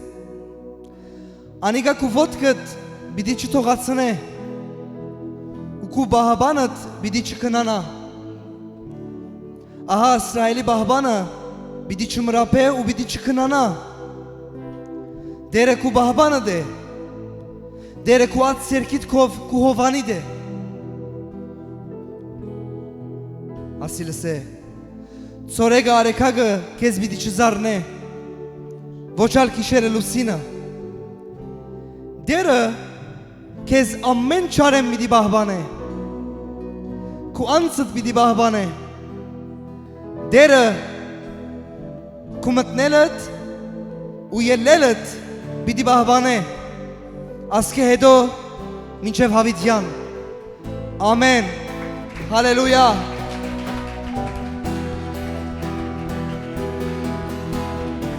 S1: Անիկա քու ոտքդ պիտի չթողացնե ու քու բահաբանդ պիտի չքնանա Ահա Իսրայելի բահբանը պիտի չմրապե ու պիտի չքնանա Դերը քու բահբանը դե Դերը քու ած սերքիդ քով քու հովանի դե Ասիլս է Ծորեգը արեքագը քեզ պիտի չզարնե Ոչ ալ քիշերը լուսինը Դերը քեզ ամեն չարեմ պիտի բահբանե Քու անցդ պիտի բահբանե Դերը քու մտնելդ ու ելելդ պիտի բահբանե ասկե հետո մինչև հավիտյան ամեն հալելույա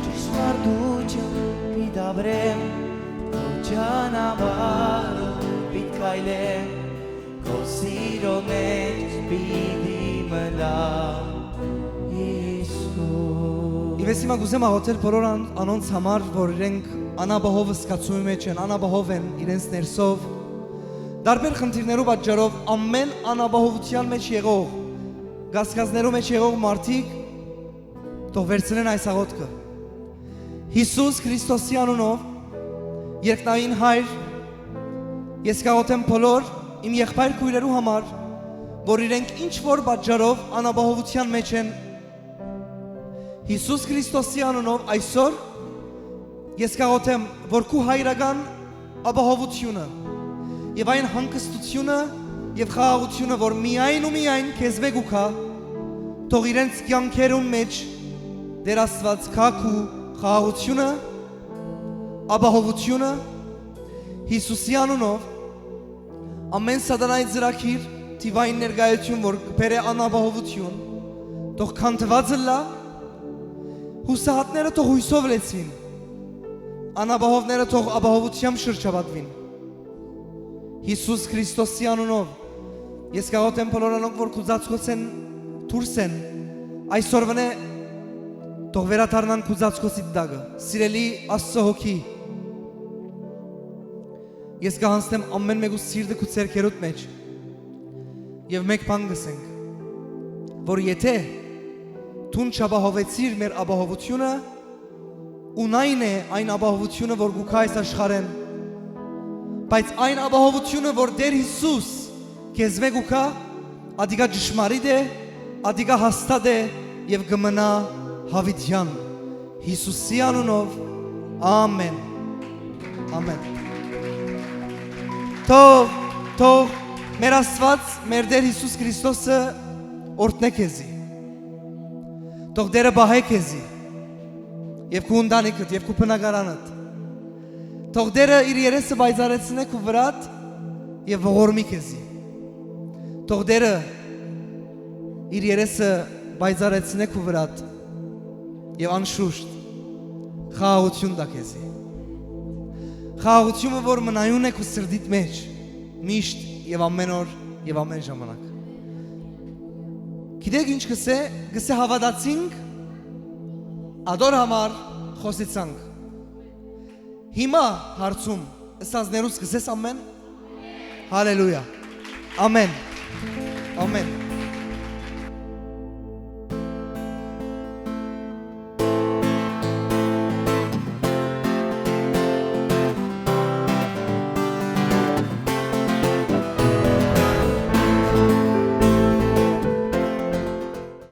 S2: Ճշմարտություն պիդաբրեմ քո ճանապարհով պիտ քայլեմ քո սիրո մեջ պիտի մնամ
S1: Ես հիմա գուզեմ աղոթել բոլոր անոնց համար, որ իրենք անաբահովը սկացումի մեջ են, անաբահով են իրենց ներսով, դարբեր խնդիրներու պատճառով ամեն անաբահովության մեջ եղող, գասկածներու մեջ եղող մարդիկ թող վերցնեն այս աղոթքը։ Հիսուս Քրիստոսի անունով, երկնային Հայր, ես կաղոթեմ բոլոր իմ եղբայր քույրերու համար, որ իրենք ինչ որ պատճառով անաբահովության մեջ են Հիսուս Քրիստոսի անունով այսօր ես կաղոթեմ, որ քու հայրական ապահովությունը եւ այն հանգստությունը եւ խաղաղությունը, որ միայն ու միայն քեզ մեկ ուքա, թող իրենց կյանքերուն մեջ Դեր Աստված քա քու խաղաղությունը, ապահովությունը Հիսուսի անունով ամեն սատանայի ծրագիր, թիվային ներկայություն, որ կբերե անապահովություն, թող քանթված լա Հուսահատները թող հույսով լեցվին, անապահովները թող ապահովությամբ շրջապատվին Հիսուս Քրիստոսի անունով ես կաղոթեմ բոլոր անոնք, որ քուզածքոց են դուրս են այսօրվնե թող վերադառնան քուզածքոցի դագը սիրելի Աստծո հոգի ես կհանձնեմ ամեն մեկու սիրտը քու ցերքերոտ մեջ եւ մեկ բան գսենք որ եթե Տուն չապահովեցիր մեր ապահովությունը Ունայն է այն ապահովությունը, որ գուքա այս աշխարեն Բայց այն ապահովությունը, որ Դեր Հիսուս քեզ մեկ ուքա Ադիկա ճշմարիտ է, ադիկա հաստատ է և գմնա հավիտյան Հիսուսի անունով, ամեն Ամեն Թող մեր Աստված, մեր Դեր Հիսուս Քրիստոսը օրհնե քեզի Թող Դերը բահե քեզի Եվ քու ընտանիքդ, և քու բնակարանդ Թող Դերը իր երեսը բայձարեցնե քու վրատ և ողորմի քեզի Թող Դերը իր երեսը բայձարեցնե քու վրատ և անշուշտ խաղաղություն տա քեզի Խաղաղությունը, որ մնայուն է քու սրդիդ մեջ միշտ և ամեն օր և ամեն ժամանակ Գիտեք ինչ գսե հավատացինք, ադոր համար խոսեցանք Հիմա հարցում ըստանցներուց սկսես ամեն։ Հալելույա։ Ամեն։ Ամեն։